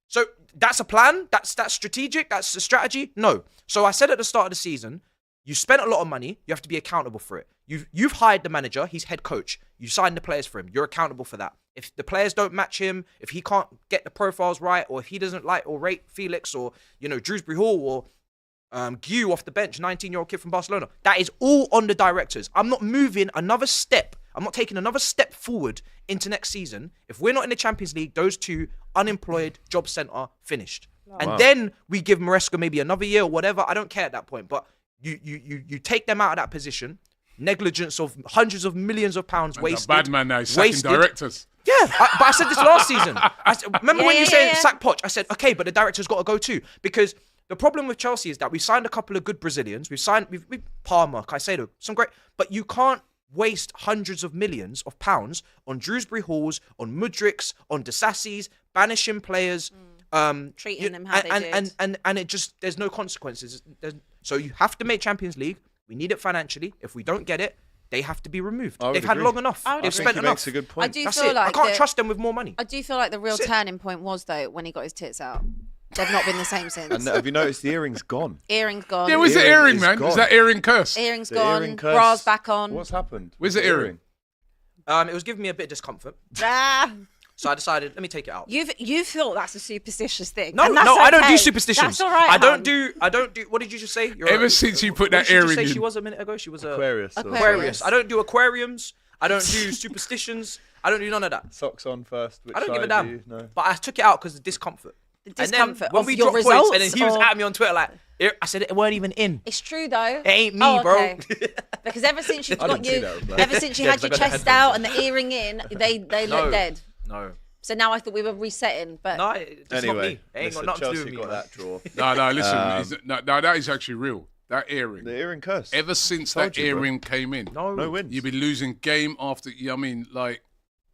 So that's a plan? That's strategic? That's a strategy? No. So I said at the start of the season, you spent a lot of money. You have to be accountable for it. You've hired the manager. He's head coach. You signed the players for him. You're accountable for that. If the players don't match him, if he can't get the profiles right, or if he doesn't like or rate Felix or, Drewsbury Hall or Guiu off the bench, 19-year-old kid from Barcelona, that is all on the directors. I'm not moving another step. I'm not taking another step forward into next season. If we're not in the Champions League, those two unemployed job centre finished. Wow. And then we give Maresca maybe another year or whatever. I don't care at that point. But you take them out of that position. Negligence of hundreds of millions of pounds wasted. Bad man now. He's sacking directors. Yeah, but I said this last season. Remember when you said sack Poch? I said, okay, but the director's got to go too. Because the problem with Chelsea is that we've signed a couple of good Brazilians. We've Palmer, Caicedo, some great. But you can't waste hundreds of millions of pounds on Drewsbury Halls, on Mudricks, on Disassis, banishing players. Treating them how they did. And it just, there's no consequences. So you have to make Champions League. We need it financially. If we don't get it, they have to be removed. They've had long enough. They've spent enough. Makes a good point. I can't trust them with more money. I do feel like the real turning point was, though, when he got his tits out. They've not been the same since. And have you noticed the earring's gone? Earring's gone. Yeah, where's the Earring earring, is man? gone. Is that earring cursed? Earring's The gone. earring curse. Bra's back on. What's happened? Where's the earring? It was giving me a bit of discomfort, Ah, so I decided let me take it out. you thought that's a superstitious thing. No, and that's I don't do okay. superstitions. That's all right. I don't hun. do. What did you just say? Ever since you put that what did earring you just say in. she was a minute ago. She was a Aquarius. or Aquarius. I don't do aquariums. I don't do superstitions. I don't do none of that. Socks on first. Which I don't give a side damn. do you? No. But I took it out because of discomfort. The And then discomfort when of we your dropped results. points, and then he was or- at me on Twitter like, I said it weren't even in. It's true though. It ain't me, bro. Because ever since you've I got didn't see you, that reply. ever since you Yeah, had 'cause your I got the chest out and headphones the earring in, they No. look dead. No, So now I thought we were resetting, but no, it's not Anyway, me. It ain't listen, got nothing Chelsea to do with me. got man. that draw. No, listen. No, that is actually real. That earring. The earring curse. Ever since Told that you, bro. earring came in, No wins. you've been losing game after. I mean, like,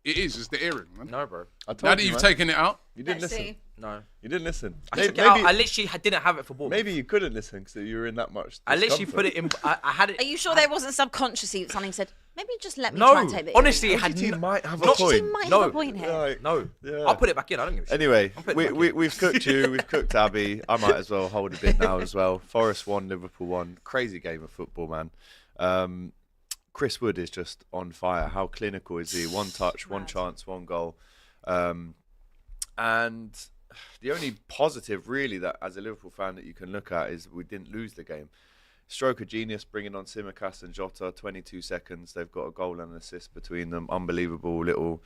it's the earring, man. No, bro. I told Now that you, you've man. taken it out, You didn't let's listen. see. No. You didn't listen. I Maybe, took it out. I literally didn't have it for ball. maybe you couldn't listen because you were in that much. I literally discomfort. put it in. I had it. Are you sure there wasn't subconsciously something said? Maybe just let me No, try and take the honestly, it earring had AGT might have a not- point. Might No. have a point here. Like, No. yeah. I'll put it back in. I don't give a shit. Anyway, I'll put it back in. we've cooked you. We've cooked Abby. I might as well hold a bit now as well. Forest 1, Liverpool 1. Crazy game of football, man. Chris Wood is just on fire. How clinical is he? One touch, one chance, one goal. And the only positive, really, that as a Liverpool fan that you can look at is we didn't lose the game. Stroke of genius, bringing on Superchats and Jota, 22 seconds. They've got a goal and an assist between them. Unbelievable little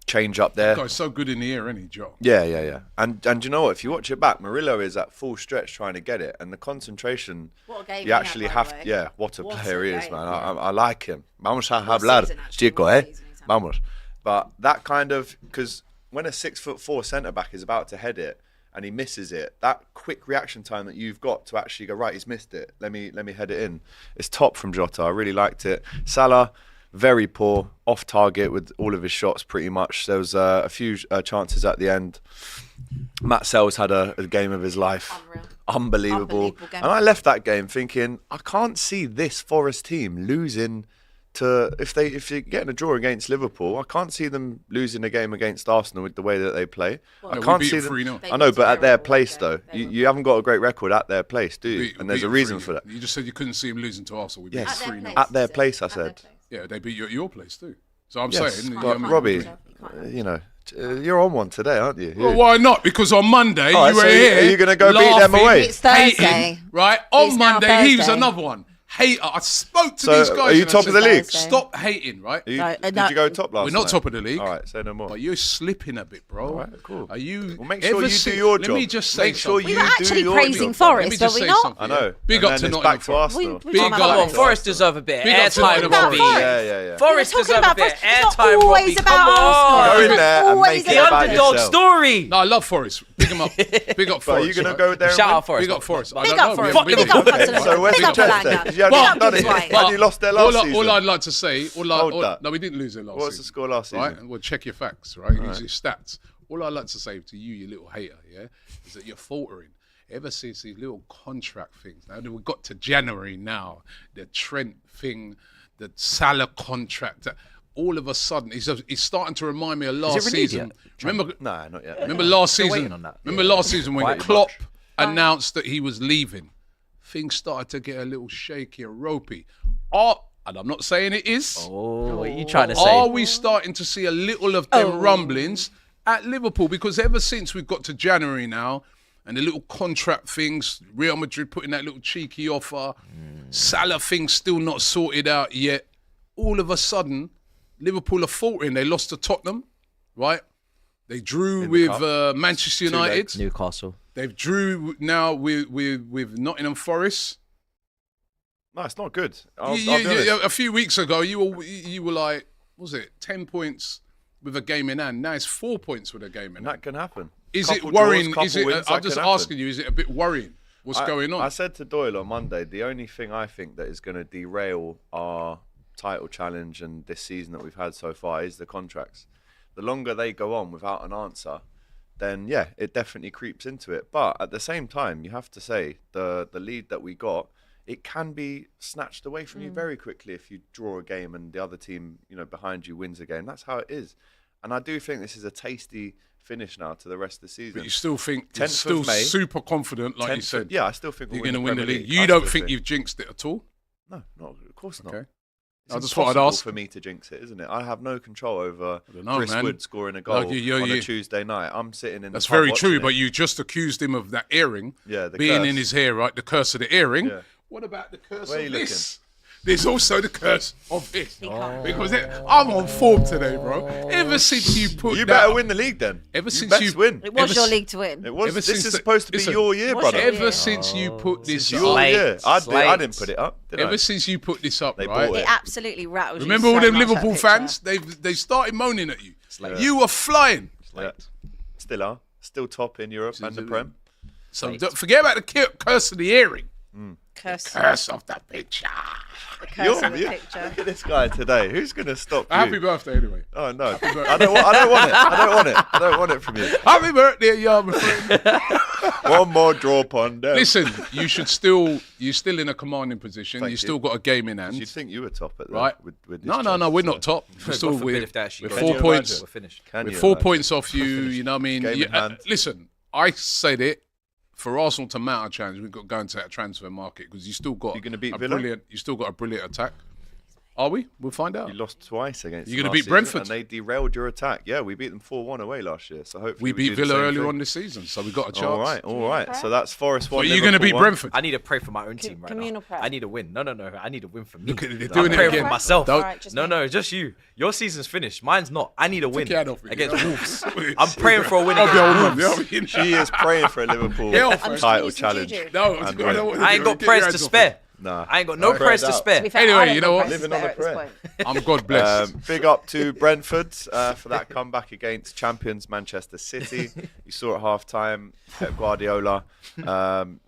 change up there. guy's so good in the air, isn't he, Joe? Yeah. And you know what? If you watch it back, Murillo is at full stretch trying to get it, and the concentration. What a game You he had, actually by the have. way. Yeah, what a What player a he is, game, man. yeah. I like him. Vamos a What hablar, season, actually, chico, what eh? season he's had. Vamos. But that kind of, because when a 6'4" centre back is about to head it and he misses it, that quick reaction time that you've got to actually go, right, he's missed it. Let me head it in. It's top from Jota. I really liked it. Salah, very poor, off target with all of his shots pretty much. There was a few chances at the end. Matt Sells had a game of his life. Unreal. Unbelievable. Unbelievable game. And I left that game thinking, I can't see this Forest team losing to, if you're getting a draw against Liverpool, I can't see them losing a game against Arsenal with the way that they play. I we can't beat see them them. 3-0. I know, but at their They place were though, terrible. you haven't got a great record at their place, do you? We- And there's we a beat reason 3-0. for that. You just said you couldn't see him losing to Arsenal. We beat Yes. At their 3-0. place, At their you place, I At their said. place. Yeah, they beat you at your place too. So I'm Yes, saying, but I mean, Robbie, You can't. you know, you're on one today, aren't you? well, why not? Because on Monday Oh, you were so here. are you gonna go beat them laughing, away? It's Thursday. hating, right? It's On now Monday, he was Thursday. another one. Hater. I spoke to So, these guys. are you and I top said, of the league? Thursday. Stop hating, right? Did no, you go top last We're not night? top of the league. All right, say no more. But you're slipping a bit, bro. All right, cool. Are you? Well, make sure ever you do since- your job. Let me just say Make sure something. We you were do actually your praising job. Forest, Let me were just we say not? something. I know. Big And up then to it's Nottingham back to Forest. Arsenal. We Big talking up about to Come on, Forest. Forest deserve a bit of Big up to airtime, Nottingham Robbie. Forest. Yeah. Forest We're talking deserve a about bit Forest. It's not airtime, always Robbie. about Come Arsenal. on. Go in It's there and always make it The about underdog yourself. story. No, I love Forest. Big him up. Big up But are Forest. you going to right? go there Shout and out Forest. Big up Forest. I Big don't up know. Forest. We haven't Big been up there. Hudson. win? So where's Big the up chest Alanga. then? Because you Big haven't up done it Dwight. yet. And you lost there last season. All I'd like to say, Hold that. no, we didn't lose it last What was the season. score last season? Right? Well, check your facts, right? Use your stats. All I'd like to say to you, you little hater, yeah, is that you're faltering. Ever since these little contract things, now that we've got to January now, the Trent thing, the Salah contract, all of a sudden, he's starting to remind me of last renewed season. yet? Remember, Nah, not yet. remember last Still season? waiting on that. Remember last season when Quite Klopp much. announced that he was leaving? Things started to get a little shaky and ropey. And I'm not saying it is. Oh, what are you trying to Are say? we starting to see a little of them rumblings at Liverpool? Because ever since we've got to January now, and the little contract things, Real Madrid putting that little cheeky offer, Salah thing still not sorted out yet. All of a sudden, Liverpool are faltering. They lost to Tottenham, right? They drew the with cup. Manchester 2 United. legs. Newcastle. They've drew now with Nottingham Forest. No, it's not good. I'll be honest. A few weeks ago, you were like, what was it 10 points with a game in hand? Now it's 4 points with a game in And hand. that can happen. Is Couple it worrying? draws, Is couple it? wins, I'm that just can happen. asking you. Is it a bit worrying? What's going on? I said to Doyle on Monday, the only thing I think that is going to derail our title challenge and this season that we've had so far is the contracts. The longer they go on without an answer, then yeah, it definitely creeps into it. But at the same time, you have to say the lead that we got, it can be snatched away from you very quickly if you draw a game and the other team, behind you wins a game. That's how it is. And I do think this is a tasty finish now to the rest of the season. But you still think 10th you're of still May, super confident, like you 10th said. Yeah, I still think you're going to win the league. I You don't still think you've jinxed it at all? No, of course not. Okay. It's I just thought I'd impossible ask. for me to jinx it, isn't it? I have no control over don't know, Chris man. Wood scoring a goal Like, you- on a you- Tuesday night. I'm sitting in That's the pub very watching true, it. but you just accused him of that earring Yeah, the being curse. in his hair, right? The curse of the earring. Yeah. What about the curse Where are of you this? There's also the curse of this. can't. Because I'm on form today, bro. Ever since you put You that, better win the league then. Ever you since best you- win. It was Ever your s- league to win. It was. Ever This since is the- supposed to be listen, your year, What's brother. your- Ever since you put this It's your up, year. I Slate. didn't put it up. Did I? ever since you put this up, They right? bought It absolutely rattled Remember you all so them much, that Liverpool picture. fans? They started moaning at you. You were flying. Yeah. Still are. Still top in Europe and the Prem. So don't forget about the curse of the earring. Curse Curse of the picture. the curse of the picture. Look at this guy today. Who's going to stop you? Happy birthday, anyway. Oh, no. I don't want it. I don't want it from you. Happy birthday, yeah, my friend. One more drop on them. Listen, you're still in a commanding position. Thank you you. still got a game in hand. You'd think you were top at that. Right? With this No, chance, we're so. not top. We're still God forbid we're, if they actually we're go. 4 Can you points. imagine? We're finished. Can We're you 4 imagine? points off you. You know what I mean? Game in hand. Listen, I said it. For Arsenal to mount a challenge, we've got to go into that transfer market because you still got You gonna beat a Villa? brilliant. You still got a brilliant attack. Are we? We'll find out. You lost twice against You're them gonna last beat season, Brentford. and they derailed your attack. Yeah, we beat them 4-1 away last year. So hopefully We beat do the Villa same earlier thing. on this season, so we got a chance. All right. So that's Forest 1. But you're going to beat Liverpool 1. Brentford. I need to pray for my own team right communal now. prayer. I need a win. No. I need a win for me. Look at it, they're I'm doing it praying again. for myself. Don't- Alright, just No, me. just you. Your season's finished. Mine's not. I need a win your hand off it, against yeah. Wolves. I'm praying for a win I'll against be on Wolves. them, She is praying for a Liverpool Yeah, I'm just title using challenge. juju. No, And I win. don't want I ain't got Get your prayers hands to off spare. it. Nah. I ain't got no prayers to up. To spare. be fair, Anyway, I don't you know know what? Preston Living on better a at this prayer. point. I'm God blessed. Big up to Brentford for that comeback against champions Manchester City. You saw at half time Pep Guardiola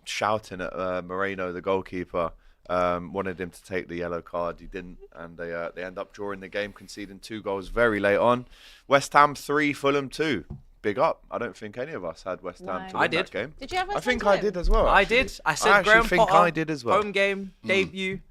shouting at Moreno, the goalkeeper. Wanted him to take the yellow card. He didn't, and they end up drawing the game, conceding 2 goals very late on. West Ham 3, Fulham 2. Big up. I don't think any of us had West Ham to No. win I did. that game. Did you have I West think Ham I to did win? as well. I actually. did. I said I actually Graham think Potter, I did as well. Home game, debut.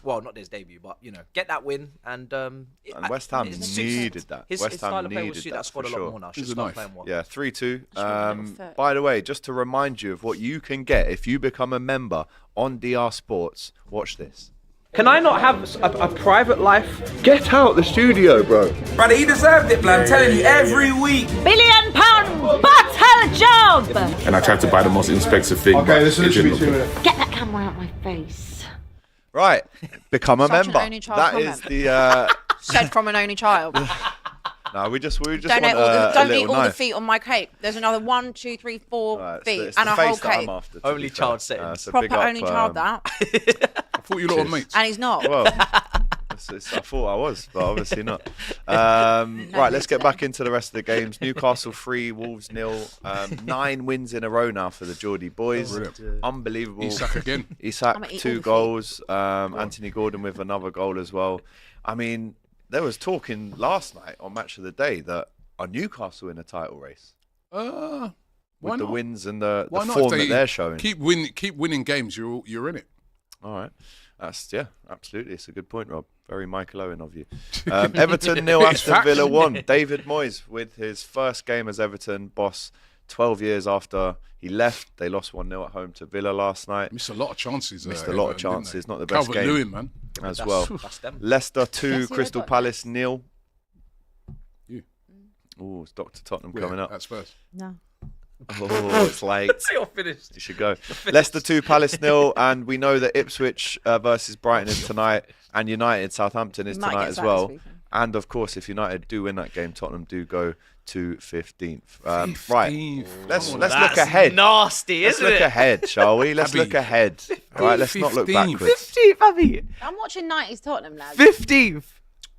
Well, not his debut, but get that win and And West Ham it suits needed that. His West style Ham of play will needed suit that that squad for a lot sure. more now. Should He's a start knife. playing well. Yeah, 3-2. That's really little foot. By the way, just to remind you of what you can get if you become a member on DR Sports, watch this. Can I not have a private life? Get out the studio, bro. Brother, he deserved it, blood. I'm telling you, every week. £1 billion bottle job! And I tried to buy the most expensive thing. Okay, but this it is literally didn't 2 look minutes. Get that camera out my face. Right, become a Such an member. only child That comment. is the. Said from an only child. No, we just Don't want eat all the, a don't little eat all the knife. feet on my cake. There's another 1, 2, 3, 4 Right, feet it's and the a whole face that I'm cake. after, to Only be fair. child settings. So Proper big up, only child that, I thought you lot were mates. and he's not. Well, I thought I was, but obviously not. Right, let's get back into the rest of the games. Newcastle 3, Wolves 0. 9 wins in a row now for the Geordie boys. Unbelievable. Isak again. Isak, I'ma eat all 2 the goals. Anthony Gordon with another goal as well. I mean, there was talking last night on Match of the Day that are Newcastle in a title race Why with the not? wins and the Why not? form If that they're showing. Keep winning games. You're in it. All right. Absolutely. It's a good point, Rob. Very Michael Owen of you. Everton 0, Aston Facts. Villa 1. David Moyes with his first game as Everton boss 12 years after he left. They lost 1-0 at home to Villa last night. Missed a lot of chances. Missed a lot of Everton, didn't chances. they? Not the best Calvert-Lewin, game man. as well. That's them. Leicester 2, Guess who Crystal they've got Palace 0. You. Oh, it's Dr. Tottenham Yeah, coming up. That's first. No. Oh, it's late. You're finished. You should go. Leicester 2, Palace 0, and we know that Ipswich versus Brighton is tonight, and United Southampton is Might tonight get as sacked well. this weekend. And of course, if United do win that game, Tottenham do go to 15th. Right, let's look That's ahead. nasty, Let's isn't look it? ahead, shall we? Let's Abby. look ahead. All right, let's not look 15th. backwards. 15th, Abby. I'm watching 90s Tottenham, lads. 15th.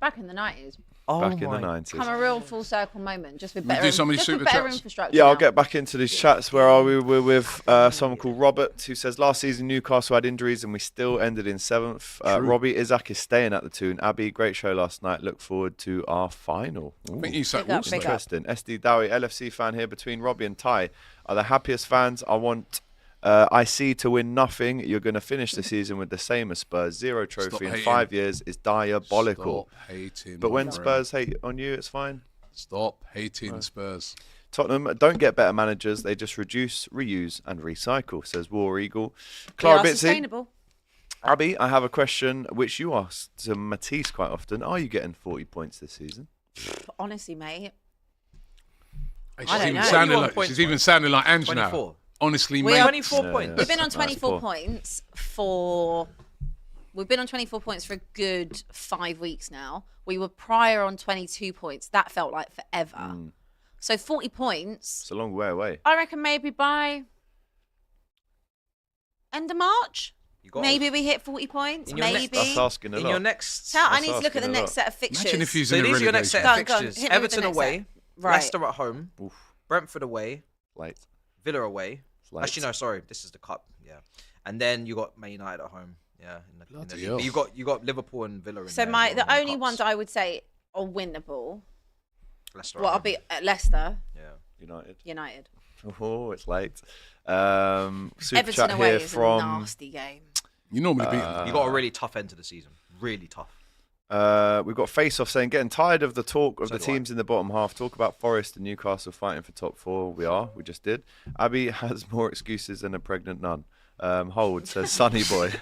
Back in the 90s. Oh Back in the Come 90s. a real full circle moment, just with We better, do some of these just with super better chats. infrastructure. Yeah, I'll now. get back into these chats. Where are we? We're with someone called Robert, who says last season Newcastle had injuries and we still ended in 7th. Robbie, Isaac is staying at the tune. Abby, great show last night. Look forward to our final. I think Isak Big up, will stay. big up. Interesting. SD Dowie, LFC fan here. Between Robbie and Ty, are the happiest fans. I want IC to win nothing. You're going to finish the season with the same as Spurs. 0 trophy in hating. 5 years is diabolical. Stop hating, But my when friend. Spurs hate on you, it's fine. Stop hating Spurs. Tottenham don't get better managers. They just reduce, reuse, and recycle, says War Eagle. Clara Bitsy. Sustainable. Abby, I have a question which you ask to Matisse quite often. Are you getting 40 points this season? Honestly, mate. Hey, I don't know. She's even sounding like Ange 24. now. Honestly, We mate. are 24 points. We've been on That's 24 poor. points for. We've been on 24 points for a good 5 weeks now. We were prior on 22 points. That felt like forever. So 40 points. It's a long way away. I reckon maybe by end of March. Maybe we hit 40 points. Maybe. That's asking a lot. In your next... I need to look at the next set of fixtures. Imagine if he's So in a these are your next set relegation. of Go on, fixtures. hit me with the Everton next away, set. Right. Leicester at home, Brentford away, Late. Villa away. Late. Actually, no, sorry. This is the cup. Yeah. And then you got Man United at home. Yeah. In the hell. league. You got Liverpool and Villa in So there as well the in only cups. ones I would say are winnable. Leicester Well, at I'll home. be at Leicester Yeah. United. Oh, it's late. Super Everton chat away here is from. a nasty game. You normally beat them. You got a really tough end to the season. Really tough. We've got Face Off saying, getting tired of the talk of So the do I. teams in the bottom half. Talk about Forest and Newcastle fighting for top 4. We just did. Abby has more excuses than a pregnant nun. Hold says Sunny Boy.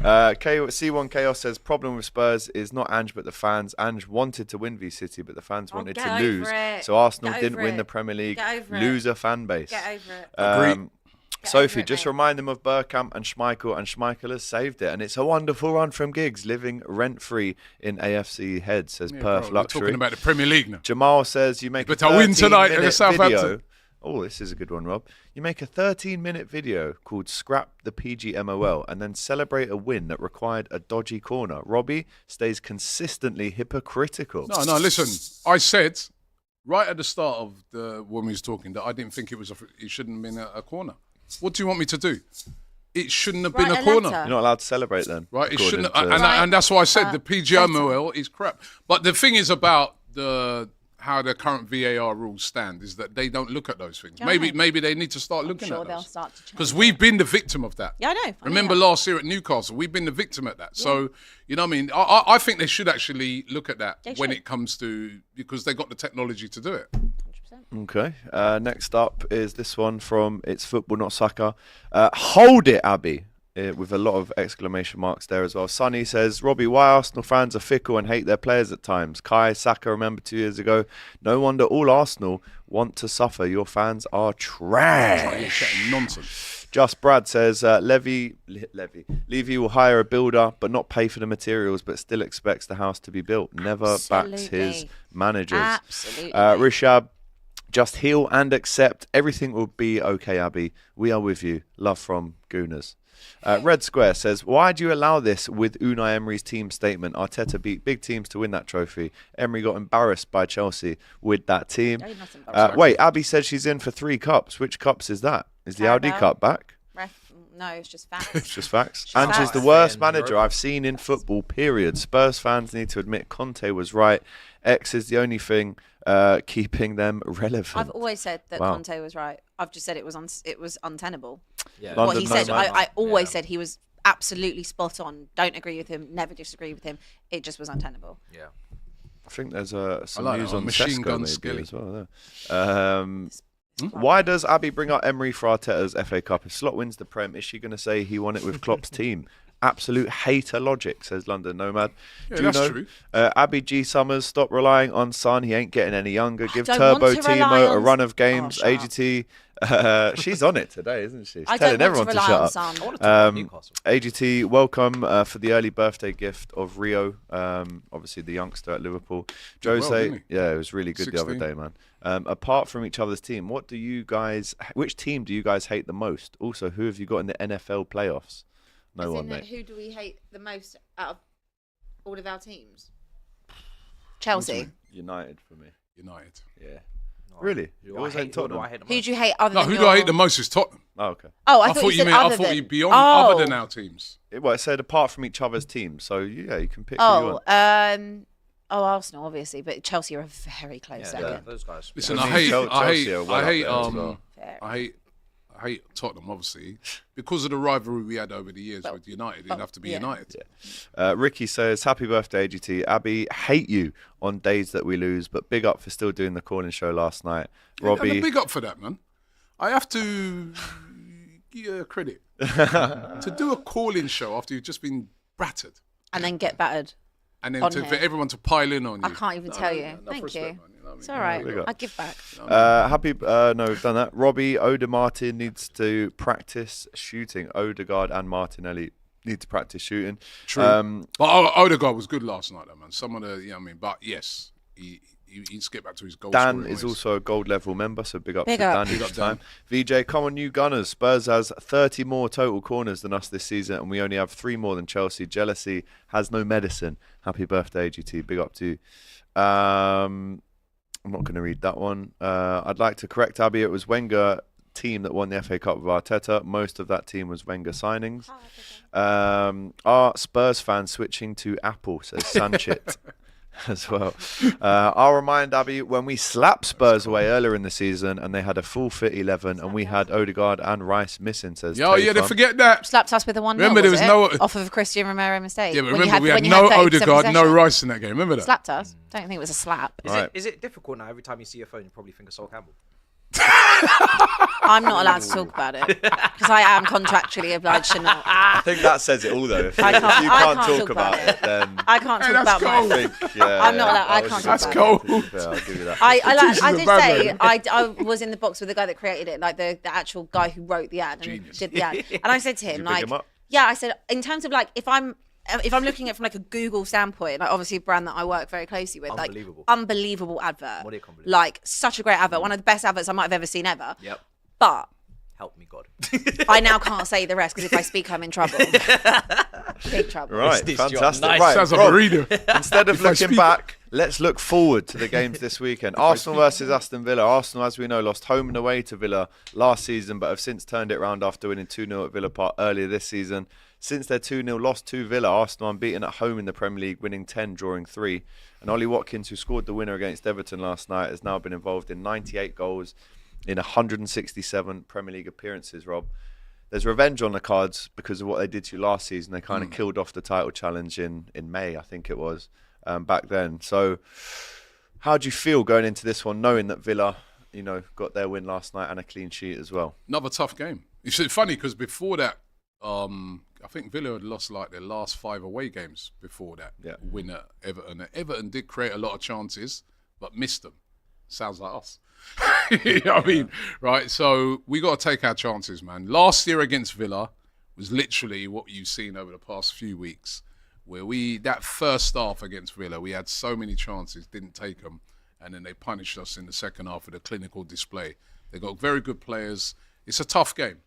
C1 Chaos says, problem with Spurs is not Ange but the fans. Ange wanted to win v City, but the fans wanted get to over lose. it. So Arsenal Get didn't over win it. the Premier League. Get over it. Loser fan base. Get over it. Agreed. Sophie, over it, just mate. remind them of Bergkamp and Schmeichel has saved it. And it's a wonderful run from Giggs, living rent-free in AFC head, says Yeah, Perth bro, we're Luxury. talking about the Premier League now. Jamal says you make But a I win tonight 13-minute against Southampton. video. Oh, this is a good one, Rob. You make a 13-minute video called Scrap the PGMOL and then celebrate a win that required a dodgy corner. Robbie stays consistently hypocritical. No, listen. I said right at the start of when we was talking that I didn't think it shouldn't have been a corner. What do you want me to do? It shouldn't have been Write a a corner. letter. You're not allowed to celebrate then. Right, it according shouldn't, to- and that's why I said the PGMOL is crap. But the thing is about how the current VAR rules stand is that they don't look at those things. Yeah, I Maybe they need to start looking Sure, at they'll those. start to change. Because we've been the victim of that. Yeah, I know. I know Remember that. last year at Newcastle, we've been the victim at that. So, you know what I mean? I think they should actually look at that They when should. it comes to, because they got the technology to do it. 100%. Okay. Next up is this one from It's Football Not Soccer. Hold it, Abby. With a lot of exclamation marks there as well. Sonny says, Robbie, why Arsenal fans are fickle and hate their players at times? Kai Saka, remember 2 years ago? No wonder all Arsenal want to suffer. Your fans are trash. You're chatting nonsense. Just Brad says, Levy will hire a builder but not pay for the materials but still expects the house to be built. Never backs Absolutely. his managers. Absolutely. Rishab, just heal and accept. Everything will be okay, Abby. We are with you. Love from Gooners. Red Square says, why do you allow this with Unai Emery's team statement? Arteta beat big teams to win that trophy. Emery got embarrassed by Chelsea with that team. No, you're not embarrassed. Wait, Abby said she's in for 3 cups. Which cups is that? Is the Audi Carabao. Cup back? No, it's just facts. It's just facts. Just Ange is facts. the worst Yeah, manager Europa. I've seen in football, period. Spurs fans need to admit Conte was right. X is the only thing keeping them relevant. I've always said that Wow. Conte was right. I've just said it was untenable. Yeah. London What he said, Nomad. I always Yeah. said he was absolutely spot on. Don't agree with him. Never disagree with him. It just was untenable. Yeah. I think there's some I like news that on one. Machine Sesko Gun maybe Skelly. as well. There. Why does Abby bring up Emery for Arteta's FA Cup? If Slot wins the Prem, is she going to say he won it with Klopp's team? Absolute hater logic, says London Nomad. Yeah, that's true. Abby G. Summers, stop relying on Son. He ain't getting any younger. Give don't Turbo want to rely Timo a on- run of games. Oh, shut up. AGT, she's on it today, isn't she? She's I telling don't want everyone to to rely shut on up. Son. I want to talk about Newcastle. AGT, welcome for the early birthday gift of Rio, obviously the youngster at Liverpool. Did Jose, well, didn't he? yeah, it was really good the other 16. day, man. Apart from each other's team, which team do you guys hate the most? Also, who have you got in the NFL playoffs? No one, mate. Who do we hate the most out of all of our teams? Chelsea. United for me. United. Yeah. Really? Who You do I always hate- hate who do I Tottenham? hate the Who most? do you hate other No, than who your... do I hate the most is Tottenham. Oh, okay. Oh, I thought you said other I thought than... you'd beyond oh. other than our teams. Well, it said apart from each other's teams, so yeah, you can pick who you want. Arsenal, obviously, but Chelsea are a very close Yeah, second. those guys. Listen, I I mean, hate, Chelsea I hate, are well I up hate, there as well. Fair. I hate hate Tottenham, obviously, because of the rivalry we had over the years with United. It'd have to be United. Yeah. Ricky says, happy birthday, AGT. Abby, hate you on days that we lose, but big up for still doing the calling show last night. Robbie. And big up for that, man. I have to give you credit. To do a calling show after you've just been battered. And then get battered. And then for everyone to pile in on you. I can't even tell you. Thank you. Man, you know what I mean? It's all right. I give back. No, we've done that. Robbie, Oda Martin needs to practice shooting. Odegaard and Martinelli need to practice shooting. True. But Odegaard was good last night, though, man. Some of the, you know what I mean? But yes, he needs to get back to his goal Dan scoring is ways. also a gold level member, so big up to up. Dan each time. VJ, come on, you Gunners. Spurs has 30 more total corners than us this season, and we only have 3 more than Chelsea. Jealousy has no medicine. Happy birthday, AGT. Big up to you. I'm not going to read that one. I'd like to correct Abby. It was Wenger team that won the FA Cup with Arteta. Most of that team was Wenger signings. Are Spurs fans switching to Apple, says Sanchit. As well. I'll remind Abby, when we slapped Spurs away earlier in the season and they had a full fit 11 and we had Odegaard and Rice missing, says they forget that. Slapped us with a 1-0. Remember, there was no off of a Christian Romero mistake. Yeah, but remember, we had no Odegaard, no Rice in that game. Remember that? Slapped us. Don't think it was a slap. Is it difficult now? Every time you see your phone, you probably think of Sol Campbell. I'm not allowed to talk about it because I am contractually obliged to not. I think that says it all, though. If you can't talk about it, then I can't talk about my. I'm not allowed. I can't talk that's about cold. it. I'll give you that. I did say I was in the box with the guy that created it, like the actual guy who wrote the ad and Genius. did the ad. And I said to him, Did you pick him up? I said, in terms of like if I'm looking at it from like a Google standpoint, like obviously a brand that I work very closely with, unbelievable advert, like such a great advert, one of the best adverts I might have ever seen ever. Yep. But help me God. I now can't say the rest because if I speak, I'm in trouble. Big trouble. Right, fantastic. Nice. Right, Sounds like Rob, a reader. instead of looking back, let's look forward to the games this weekend. Arsenal versus Aston Villa. Arsenal, as we know, lost home and away to Villa last season, but have since turned it around after winning 2-0 at Villa Park earlier this season. Since their 2-0 loss to Villa, Arsenal unbeaten at home in the Premier League, winning 10, drawing 3. And Ollie Watkins, who scored the winner against Everton last night, has now been involved in 98 goals in 167 Premier League appearances, Rob. There's revenge on the cards because of what they did to you last season. They kind of killed off the title challenge in May, I think it was, back then. So how do you feel going into this one, knowing that Villa, got their win last night and a clean sheet as well? Another tough game. It's funny because before that, I think Villa had lost like their last 5 away games before that win at Everton. Everton did create a lot of chances, but missed them. Sounds like us. You know what I mean? Right, so we got to take our chances, man. Last year against Villa was literally what you've seen over the past few weeks, where that first half against Villa, we had so many chances, didn't take them, and then they punished us in the second half with a clinical display. They got very good players. It's a tough game.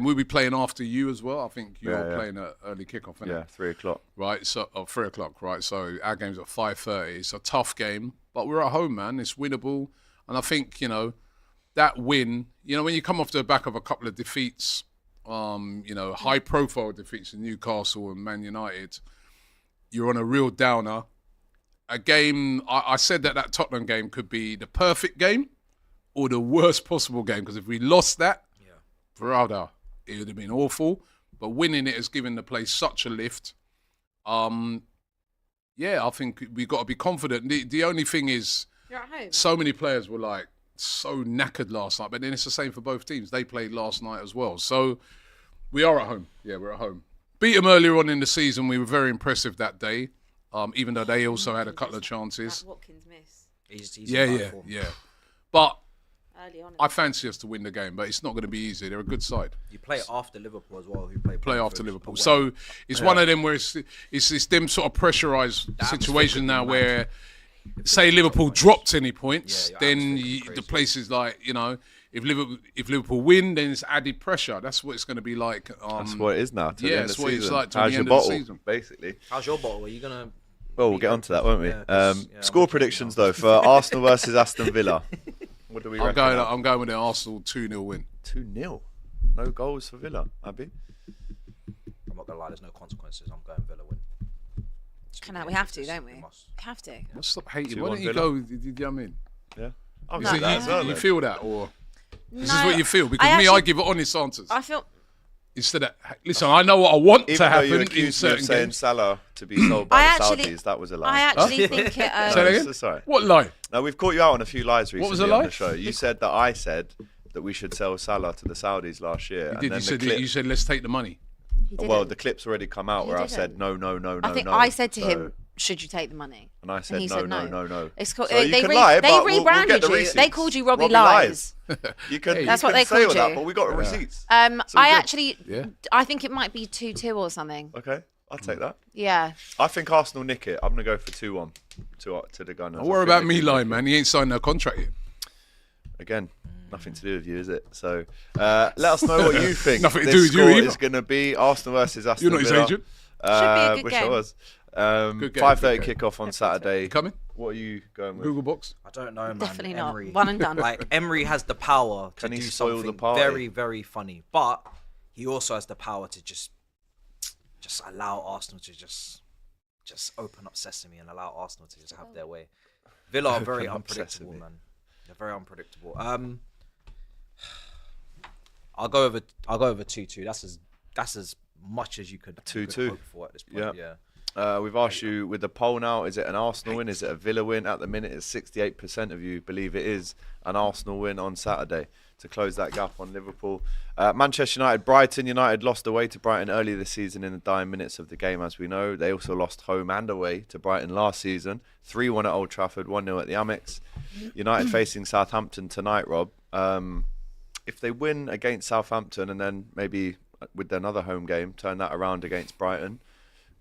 We'll be playing after you as well. I think you're playing at early kickoff, isn't it? 3 o'clock. Right, so 3 o'clock, right? So our game's at 5:30. It's a tough game, but we're at home, man. It's winnable. And I think, that win, when you come off the back of a couple of defeats, high-profile defeats in Newcastle and Man United, you're on a real downer. A game, I said that Tottenham game could be the perfect game or the worst possible game, because if we lost that, Verada, it would have been awful. But winning it has given the place such a lift. I think we've got to be confident. The only thing is, you're at home. So many players were like so knackered last night, but then it's the same for both teams. They played last night as well. So we are at home. Yeah, we're at home. Beat them earlier on in the season. We were very impressive that day, even though they also had a couple of chances. Watkins miss. He's yeah. But I fancy us to win the game, but it's not going to be easy. They're a good side. You play after Liverpool as well, who play after Liverpool. So it's one of them where it's them sort of pressurised situation now where, say Liverpool dropped any points, then the place is like, if Liverpool win, then it's added pressure. That's what it's going to be like. That's what it is now. That's what it's like to How's the your end bottle, of the season. basically? How's your bottle? Are you going to... Well, we'll get onto that, won't we? Yeah, score predictions, though, for Arsenal versus Aston Villa. What do we reckon? I'm going with an Arsenal 2-0 win. 2-0? No goals for Villa, Abby? I'm not going to lie, there's no consequences. I'm going Villa win. We have to, don't we? We have to. Stop hating. 2-1 Why don't you Villa. go? You know what I mean? Yeah. You feel that, or This is what you feel because I give honest answers. I feel. Instead of listen, I know what I want Even to though happen you in accused me certain of saying games. Salah to be sold by the Saudis, that was a lie. I actually think it. Say that again? Sorry. What lie? No, we've caught you out on a few lies recently What was the on lie? the show. You said that I said that we should sell Salah to the Saudis last year. You did. You said let's take the money. Well, the clip's already come out where I said no. I think I said to him, "Should you take the money?" And I said he no. It's called, So you they can lie, but we'll rebranded get the you. receipts. They called you Robbie Lies. Lies. You can, That's you what can they say all called that, you. but we got the receipts. I think it might be 2-2 or something. Okay, I'll take that. Yeah. I think Arsenal nick it. I'm gonna go for 2-1 to the Gunners. Don't worry about me lying, man. He ain't signed no contract yet. Again, nothing to do with you, is it? So let us know what you think. Nothing to this do with you score either. is going to be Arsenal versus Aston You're not his Villa. agent. Should be a good Wish game. I was. Good game, 5:30 good game. kickoff on Saturday. You coming? What are you going with? Google Box. I don't know, man. Definitely not. Emery. One and done. Like Emery has the power to Can he do spoil the something party? very, very funny, but he also has the power to just allow Arsenal to just open up sesame and allow Arsenal to just have their way. Villa are very Open up unpredictable, sesame. man. They're very unpredictable. I'll go over 2-2. That's as much as you could 2-2. hope for at this point. We've asked you with the poll now, is it an Arsenal win? Is it a Villa win? At the minute, it's 68% of you believe it is an Arsenal win on Saturday to close that gap on Liverpool. Manchester United, Brighton. United lost away to Brighton earlier this season in the dying minutes of the game, as we know. They also lost home and away to Brighton last season. 3-1 at Old Trafford, 1-0 at the Amex. United facing Southampton tonight, Rob. If they win against Southampton and then maybe with another home game, turn that around against Brighton,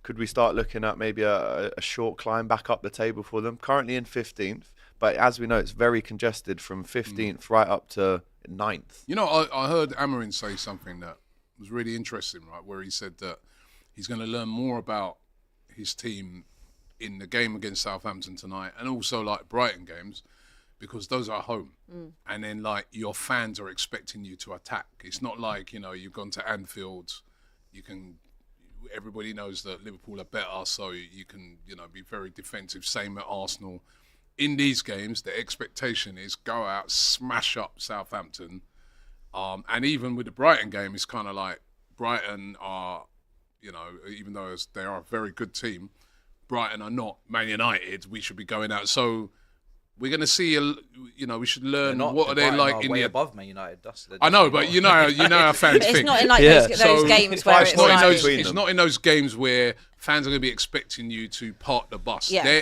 could we start looking at maybe a short climb back up the table for them? Currently in 15th, but as we know, it's very congested from 15th right up to 9th. You know, I heard Amarin say something that was really interesting, right? Where he said that he's going to learn more about his team in the game against Southampton tonight and also like Brighton games, because those are home. And then like your fans are expecting you to attack. It's not like, you know, you've gone to Anfield, everybody knows that Liverpool are better, so you can, you know, be very defensive. Same at Arsenal. In these games, the expectation is go out, smash up Southampton. And even with the Brighton game, it's kind of like Brighton are, you know, even though they are a very good team, Brighton are not Man United. We should be going out. So we're going to see, you know, we should learn what are they Brighton like are in way the... above Man United. I know, but you know how fans It's think. not in like those So, games where it's not in like... those, it's not in those games where fans are going to be expecting you to park the bus. Yeah.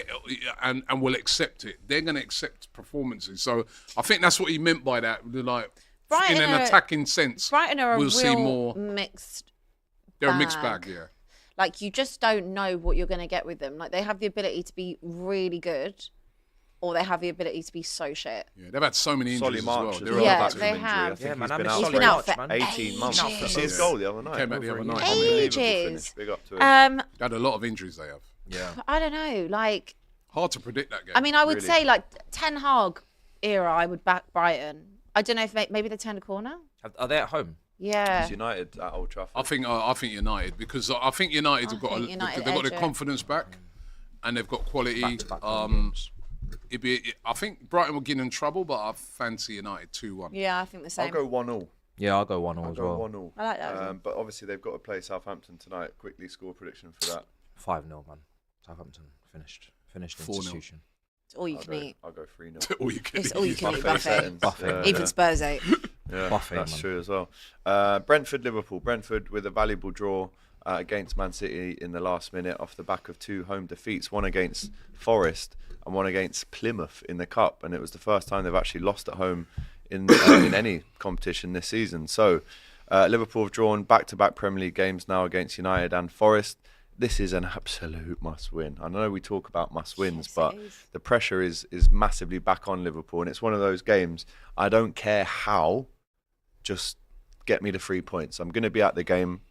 And will accept it. They're going to accept performances. So I think that's what he meant by that. Like, Brighton in an attacking sense, Brighton are we'll a see real more. mixed They're a mixed bag. bag, yeah. Like, you just don't know what you're going to get with them. Like, they have the ability to be really good, or they have the ability to be so shit. Yeah, they've had so many injuries Solly as well. March They're Yeah, all they have. I think Yeah, man, I he's been miss out Solly He's been out March, for man. 18 months. ages. Did you see his goal the other night? Came back the other night. Unbelievable Ages. finish. Big up to him. They had a lot of injuries they have. Yeah. I don't know. Like, Hard to predict that game. I mean, I would Really? say, like, Ten Hag era, I would back Brighton. I don't know if maybe they turned a corner. Are they at home? Yeah. It's United at Old Trafford. I think United, because I think United have got think United they've got edge their it. confidence back, and they've got quality. Back-to-back home games. I think Brighton will get in trouble, but I fancy United 2-1. Yeah, I think the same. I'll go 1-0. Yeah, I'll go 1-0 I'll as go well. 1-0. I like that as well. But obviously they've got to play Southampton tonight. Quickly score prediction for that. 5-0, man. Southampton finished 4-0. institution. It's all you can eat. I'll go 3-0. All you can It's eat. all you can eat buffet. settings. Buffet. Even Spurs ate. Yeah, Buffet, that's man. true as well. Brentford, Liverpool. Brentford with a valuable draw against Man City in the last minute off the back of 2 home defeats, one against Forest and one against Plymouth in the Cup. And it was the first time they've actually lost at home in any competition this season. So Liverpool have drawn back-to-back Premier League games now against United and Forest. This is an absolute must-win. I know we talk about must-wins, but the pressure is massively back on Liverpool. And it's one of those games, I don't care how, just get me the 3 points. I'm going to be at the game.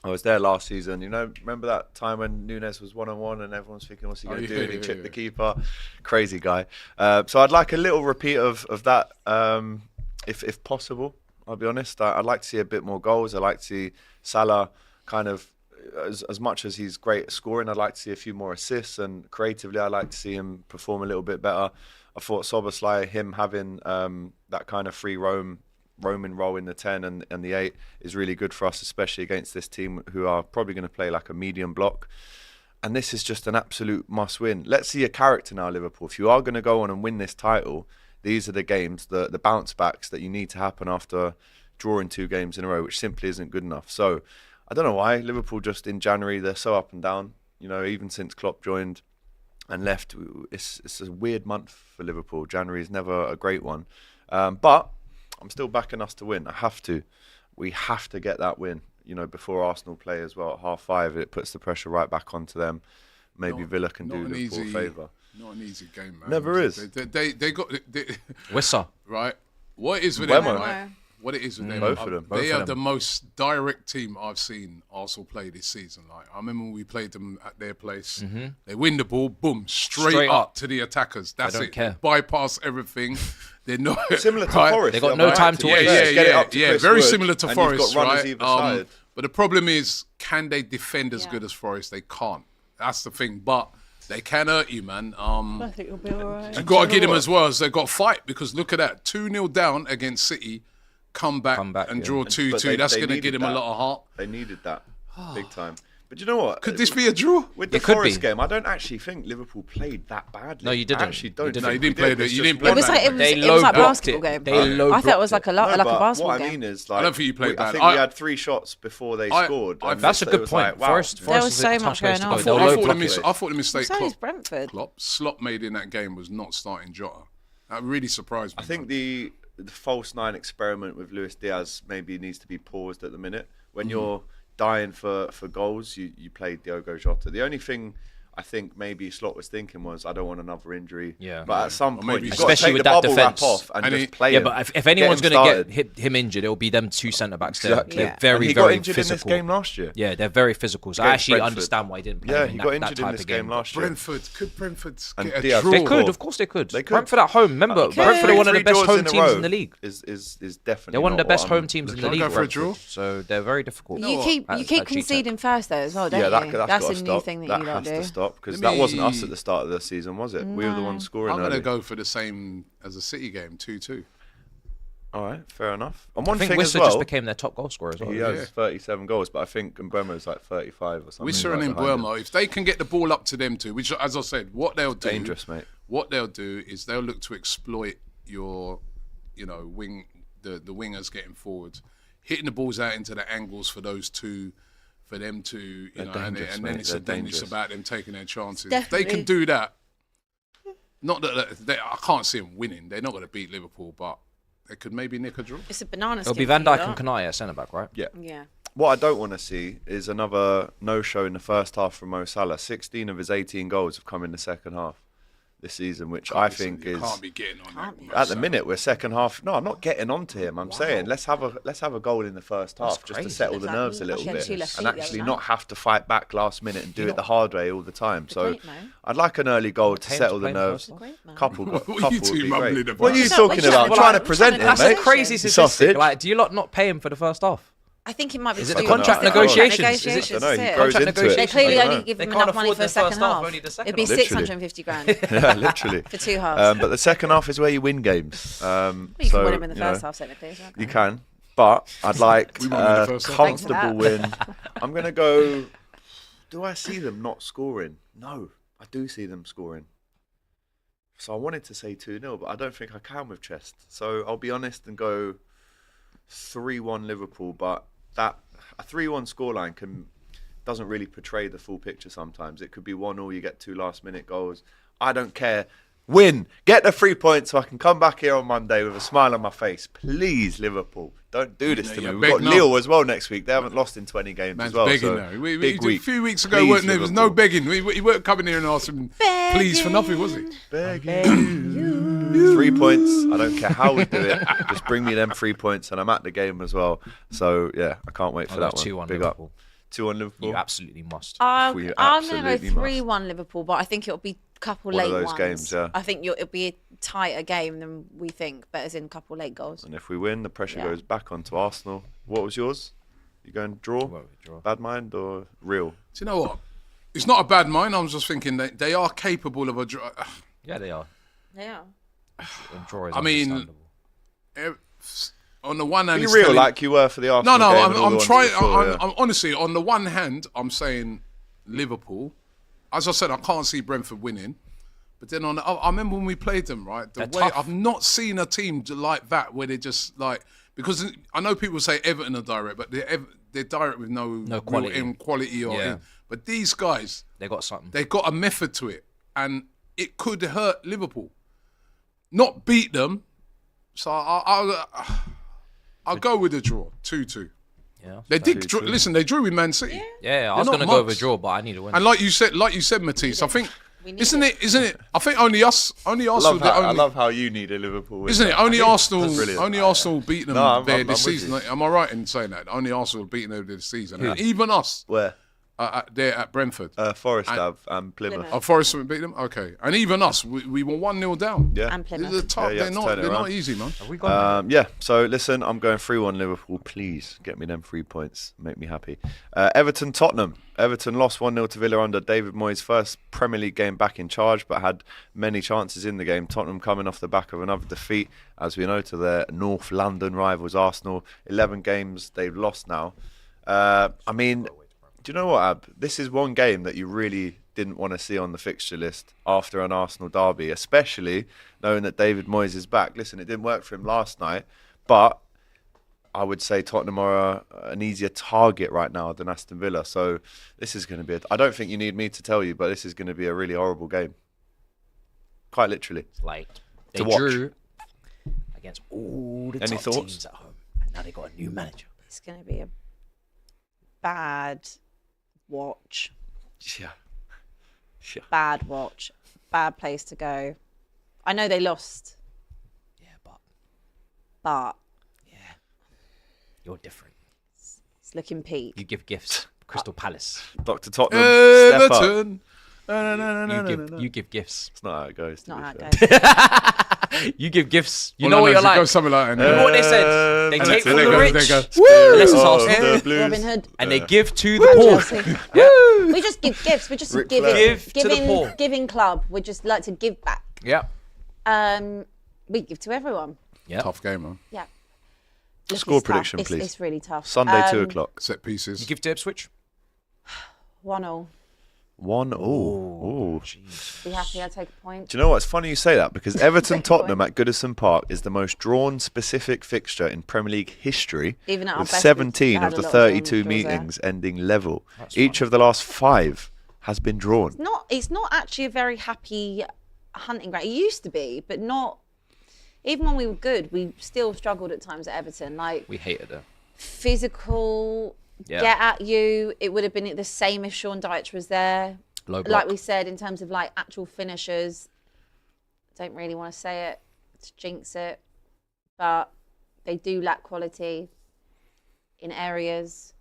I was there last season. You know, remember that time when Nunes was 1-on-1 and everyone's thinking, what's he going to do? And he chipped the keeper. Crazy guy. So I'd like a little repeat of that, if possible. I'll be honest. I'd like to see a bit more goals. I'd like to see Salah kind of, as much as he's great at scoring, I'd like to see a few more assists, and creatively I'd like to see him perform a little bit better. I thought Szoboszlai, him having that kind of free roam roaming role in the 10 and the 8 is really good for us, especially against this team who are probably going to play like a medium block. And this is just an absolute must win. Let's see a character now, Liverpool. If you are going to go on and win this title, these are the games, the bounce backs that you need to happen after drawing 2 games in a row, which simply isn't good enough. So I don't know why Liverpool just in January, they're so up and down. You know, even since Klopp joined and left, it's a weird month for Liverpool. January is never a great one. But I'm still backing us to win. We have to get that win. You know, before Arsenal play as well at 5:30, it puts the pressure right back onto them. Maybe Villa can do Liverpool a favour. Not an easy game, man. Never is. They got Wissa. Right. What it is with them, Wemo. right? What it is with them. Both of them. They are the most direct team I've seen Arsenal play this season. Like I remember when we played them at their place. They win the ball, boom, straight up to the attackers. That's don't it. care. Bypass everything. They're not Similar to right? Forest. They got no time to waste. Yeah. Very similar to and Forest, you've got runners right? either side. But the problem is, can they defend as good as Forest? They can't. That's the thing. But they can hurt you, man. I think you'll be all right. You've got to get them as well. So they've got to fight because look at that. 2-0 down against City. Come back and draw 2-2. That's going to give them a lot of heart. They needed that big time. But you know what? Could this be a draw? With the Forest game, I don't actually think Liverpool played that badly. No, you didn't. I actually don't. No, you didn't think play we that. You It's didn't just play It was bad. like it was like a basketball game. I thought it was like a basketball what game. I mean is, like, I don't think you played I bad. think we had 3 shots before they scored. and That's a it good was point. like, wow. Forest There was was a so tough much place going to on. go. They were low I thought the mistake So is Brentford. Slot made in that game was not starting Jota. That really surprised me. I think the false 9 experiment with Luis Diaz maybe needs to be paused at the minute. When you're dying for goals, you play Diogo Jota. The only thing I think maybe Slot was thinking was, I don't want another injury. Yeah. But at some point, maybe you've got to especially take with the that bubble defence. wrap off and just play Yeah, him. but if anyone's Get going him to get him injured, it'll be them 2 centre-backs there. Exactly. They're Yeah. very, And he got very injured physical. in this game last year. Yeah, they're very physical. So I actually Brentford. understand why he didn't play Yeah, in he that, got that injured type in this of game game. last year. Could Brentford And get a Diaz draw? They could, of course they could. They could. Brentford at home. Remember, could. Brentford are one of the 3 best draws home in a teams row in the league. Is definitely They're one of the not best what home I'm teams in the looking league. for. Go for a draw? Brentford. So they're very difficult. You keep At conceding G-Tech. first though as well, don't Yeah, you? that's That's got a to new stop. thing that That you don't has do. to stop because Let that wasn't us me- at the start of the season, was it? We were the ones scoring I'm going to early. go for the same as a City game, 2-2. All right, fair enough. And I one think thing as Wissa well, just became their top goal scorer as well. he has 37 goals, but I think Mbeumo's like 35 or something. Wissa right and behind him. Mbeumo, if they can get the ball up to them too, which, as I said, what they'll do, Dangerous, mate. What they'll do is they'll look to exploit your, wing, the wingers getting forward, hitting the balls out into the angles for those two, for them to, They're and dangerous, then mate. it's They're then it's dangerous. about them taking their chances. If Definitely. they can do that. Not that I can't see them winning. They're not going to beat Liverpool, but they could maybe nick a draw. It's a banana It'll skin. be Van for you, Dijk and that. Kanai at centre-back, right? Yeah. Yeah. What I don't want to see is another no-show in the first half from Mo Salah. 16 of his 18 goals have come in the second half this season, which I think you is can't be getting on that. at the minute we're second half. No, I'm not getting on to him. I'm saying let's have a goal in the first half just to crazy. settle the Exactly. nerves a little Actually, bit two left and feet the actually other not night. have to fight back last minute and do it the hard way all the time. So great, Mo. I'd like an early goal to Tatum's settle the playing nerves. first. Great, man. Couple What are you couple two would be mumbling great. about? What are you What's talking that? about? I'm Well, trying to I'm present trying to it, That's Mate. a mate. crazy You statistic. sausage. Like, do you lot not pay him for the first half? I think it might be. Is to it the do contract with negotiations? Negotiations, Is it- I don't know, that's he it. goes Contract into it. They negotiations. clearly I don't only know. give They him can't enough money afford for the a second first half, half. only the second It'd be half. Literally. 650 grand Yeah, literally. for 2 halves. But the second half is where you win games. You so, can win him in the you know, first half, technically. So You can, but I'd like We won in the a first half. comfortable Thanks for win. I'm going to go... Do I see them not scoring? No, I do see them scoring. So I wanted to say 2-0, but I don't think I can with chest. So I'll be honest and go 3-1 Liverpool, but that a 3-1 scoreline doesn't really portray the full picture sometimes. It could be 1-0, you get 2 last-minute goals. I don't care. Win. Get the 3 points so I can come back here on Monday with a smile on my face. Please, Liverpool. Don't do this to me. you're We've got begging Lille as well next week. They haven't lost in 20 games Man's as well. begging So now. big week. A few weeks ago, Please, there was no Liverpool. begging. We weren't coming here and asking please for nothing, was it? Begging you. 3 points. I don't care how we do it. Just bring me them 3 points and I'm at the game as well. So, yeah, I can't wait for that one. 2-1 Big Liverpool. up. 2-1 Liverpool. You absolutely must. I'm We going to absolutely go must. 3-1 Liverpool, but I think it'll be a couple One of late those ones. games, yeah. I think it'll be a tighter game than we think, but as in a couple late goals. And if we win, the pressure Yeah. goes back onto Arsenal. What was yours? You going draw? Well, draw. Bad mind or real? Do you know what? It's not a bad mind. I was just thinking that they are capable of a draw. Yeah, they are. Yeah. And draw is I mean, understandable. on the one hand, Be it's real, telling- like you were for the Arsenal No, game and all I'm the ones trying. before, yeah. I'm honestly, on the one hand, I'm saying Liverpool. As I said, I can't see Brentford winning. But then I remember when we played them, right? The They're way tough. I've not seen a team like that where they just like, because I know people say Everton are direct, but they're direct with no quality. real quality or Yeah. but these guys, They got something. they got a method to it, and it could hurt Liverpool, not beat them. So I'll go with a draw, 2-2. Yeah. They did. Listen, they drew with Man City. Yeah, I They're was not going to go with a mugs. draw, but I need a win. And like you said, Matisse, I think, need isn't it? I think only Arsenal. I love how you need a Liverpool win. Isn't it? Only Arsenal. brilliant. Only Arsenal beat them No, I'm there with this you. season. Like, am I right in saying that? Only Arsenal beating them this season, and even us Where? there at Brentford. Forest have and Plymouth. Oh, Forest beat them. Okay, and even us, we were 1-0 down. Yeah. And Plymouth. They're tough. Yeah, you they're have to not. turn it They're not around. easy, man. Have we got Yeah, so listen, I'm going 3-1 Liverpool. Please get me them 3 points. Make me happy. Everton, Tottenham. Everton lost 1-0 to Villa under David Moyes' first Premier League game back in charge, but had many chances in the game. Tottenham coming off the back of another defeat, as we know, to their North London rivals Arsenal. 11 games they've lost now. I mean, do you know what, Ab? This is one game that you really didn't want to see on the fixture list after an Arsenal derby, especially knowing that David Moyes is back. Listen, it didn't work for him last night, but I would say Tottenham are an easier target right now than Aston Villa. So this is going to be, I don't think you need me to tell you, but this is going to be a really horrible game. Quite literally. Like, they To watch. drew against all the Any top thoughts? teams at home, and now they got a new manager. It's going to be a bad watch. Yeah. Bad watch. Bad place to go. I know they lost, Yeah, but but you're different. it's looking peak. You give gifts. Crystal Palace. Dr. Tottenham, step up. Everton. You give gifts. It's not how it goes. It's not how it goes. goes. You give gifts. You Well, know no, what no, you're it like. goes something like that. Remember what they said? They And take there from they the go, rich, there you unless it's Oh, Arsenal, the Blues. Robin Hood. and they give to the poor. Chelsea. We just give gifts. We're just Ric giving, Flair. Give to the poor. giving club. We just like to give back. Yeah. We give to everyone. Yeah. Tough game, man. Yeah. Score It's tough. prediction, It's- please. It's really tough. Sunday, 2 o'clock. Set pieces. You give to Ipswich. 1-0. 1-0. Oh. Be happy. I take a point. Do you know what? It's funny you say that because Everton Great Tottenham point. at Goodison Park is the most drawn specific fixture in Premier League history, Even at our with best, 17 we've of had a the lot of 32 draws there. meetings ending level. Each of the last 5 has been drawn. It's not actually a very happy hunting ground. It used to be, but not. Even when we were good, we still struggled at times at Everton. Like We hated it. physical, Yeah. get at you. It would have been the same if Sean Dyche was there. Low block. Like we said, in terms of like actual finishers, don't really want to say it to jinx it, but they do lack quality in areas,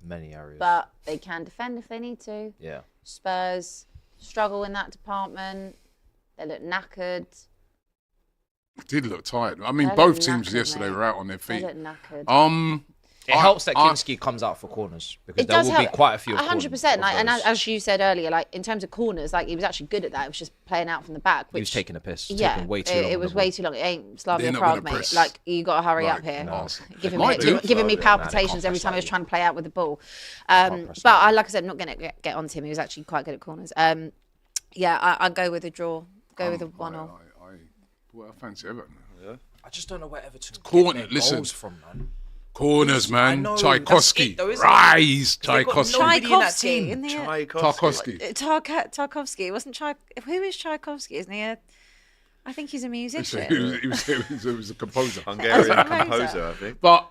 Many areas. but they can defend if they need to. yeah. Spurs struggle in that department. They look knackered. Did look tired. I mean, They both look teams knackered, yesterday mate. were out on their They feet. look knackered. It helps that Kinski comes out for corners because It there does will help. be quite a few. 100%. Like, and as as you said earlier, like in terms of corners, like he was actually good at that. It was just playing out from the back. he was Which, taking a piss. yeah, taking way too long. it was way too long. It ain't Slavia They're not Prague, gonna mate. press Like you got to hurry up like here. Arsenal. Giving They might me, do. giving me Nah, they can't palpitations every press time I was like trying to play out with the ball. press But I, like I said, I'm not going to get onto him. He was actually quite good at corners. Yeah, I'll go with a draw. Go with a 1-0. Well, I fancy Everton. I just don't know where Everton Corner, get their listen. goals from, man. Corners, I man. know, Tchaikovsky. that's it though, isn't it? Rise, They've got Tchaikovsky. nobody in that Tchaikovsky, team. isn't he? Tarkovsky. Tarkovsky. It wasn't Who is Tchaikovsky? Isn't he? I think he's a musician. He was a composer. Hungarian Composer. composer, I think. But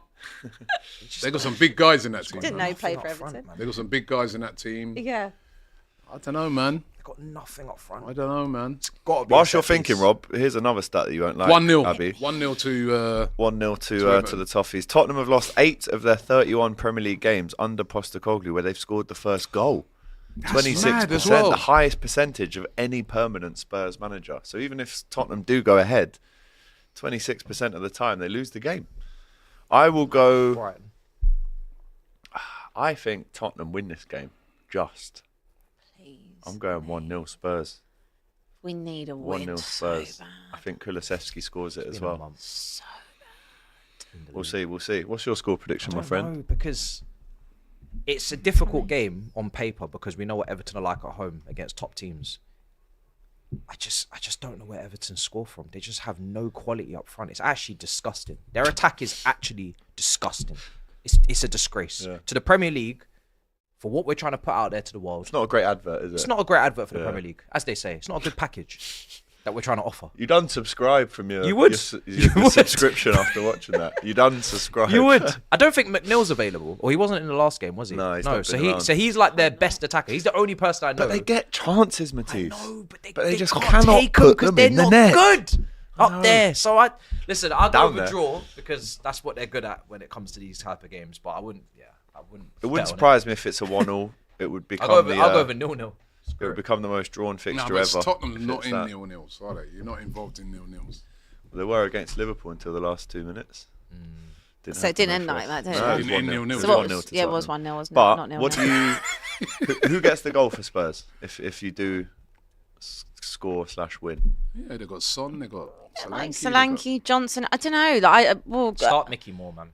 they got some big guys in that team. Didn't know he played for Everton. They got some big guys in that team. Yeah. I don't know, man. They've got nothing up front. I don't know, man. Got to be Whilst a you're set thinking, piece. Rob, here's another stat that you won't like. 1-0. Abby. 1-0 to 1-0 to Everton. the Toffees. Tottenham have lost 8 of their 31 Premier League games under Postecoglou, where they've scored the first goal. 26%, mad as well. the highest percentage of any permanent Spurs manager. So even if Tottenham do go ahead, 26% of the time they lose the game. I will go. Brighton. I think Tottenham win this game. Just. Please. I'm going 1-0 Spurs. We need a win. 1-0 so Spurs. bad. I think Kulusevski scores it as Been a well. month. We'll see. What's your score prediction, my friend? No, because it's a difficult game on paper because we know what Everton are like at home against top teams. I just don't know where Everton score from. They just have no quality up front. It's actually disgusting. Their attack is actually disgusting. It's a disgrace to the Premier League for what we're trying to put out there to the world. It's not a great advert, is it? It's not a great advert for the Premier League, as they say. It's not a good package that we're trying to offer. You'd unsubscribe from your would. subscription after watching that. You'd unsubscribe. You would. I don't think McNeil's available, or he wasn't in the last game, was he? No, he's not been around. So he's like their best attacker. He's the only person I know. But they get chances, Matisse. I know, but they just can't cannot take them put because them they're in the not net. good up there. So I'll go Down with a there. draw because that's what they're good at when it comes to these type of games. But I wouldn't. It wouldn't surprise me if it's a 1-0. It would become I'll go over 0-0. It would become the most drawn No, fixture but ever. Tottenham's if not it's in that. 0-0s, are they? You're not involved in 0-0s. They were against Liverpool until the last 2 minutes. So it didn't end like that, did it? No, it was Didn't end 1-0. 0-0. It So was what 1-0 was, to yeah, it was Tottenham. 1-0, wasn't But it? Not 0-0. what do you? who gets the goal for Spurs if you do score/win? Yeah, they got Son, they got Solanke. Like they got- Solanke, Johnson. I don't know. Like, Start Mickey Moore, man.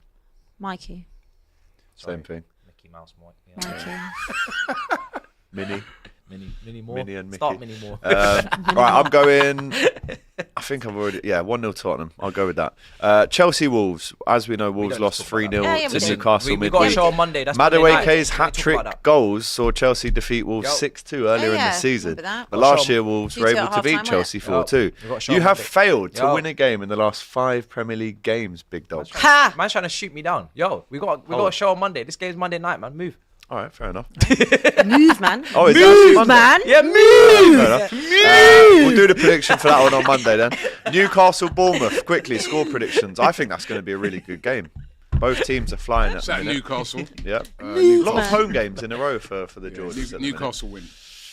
Mikey. Same thing. Mickey Mouse Moore. Yeah. Mikey. Mini. Mini Moore. Minnie and Mickey. Start Mini Moore. Right, I'm going. I think I've already. Yeah, 1-0 Tottenham. I'll go with that. Chelsea Wolves. As we know, Wolves don't lost talk about 3-0 that. Yeah, to we do. Newcastle we got a midweek. show on Monday. That's Monday night. Madueke's We hat talk trick about that. goals saw Chelsea defeat Wolves Yo. 6-2 earlier in yeah, the season. remember that. But Got a last show year, on- Wolves 2-2 were able at to half-time, beat wasn't it? Chelsea Yo. 4-2. We got a show You on have Monday. failed to Yo. win a game in the last 5 Premier League games, big dog. Ha! Man's trying to shoot me down. Yo, we got a show on Monday. This game's Monday night, man. Move. All right, fair enough. Move, man. Oh, is that actually Move, Monday? man. Yeah, move. Fair enough. We'll do the prediction for that one on Monday then. Newcastle, Bournemouth, quickly, score predictions. I think that's going to be a really good game. Both teams are flying at It's the at minute. Newcastle. Yep. A Move, lot of man. home games in a row for the Georgians. at the minute. Newcastle win.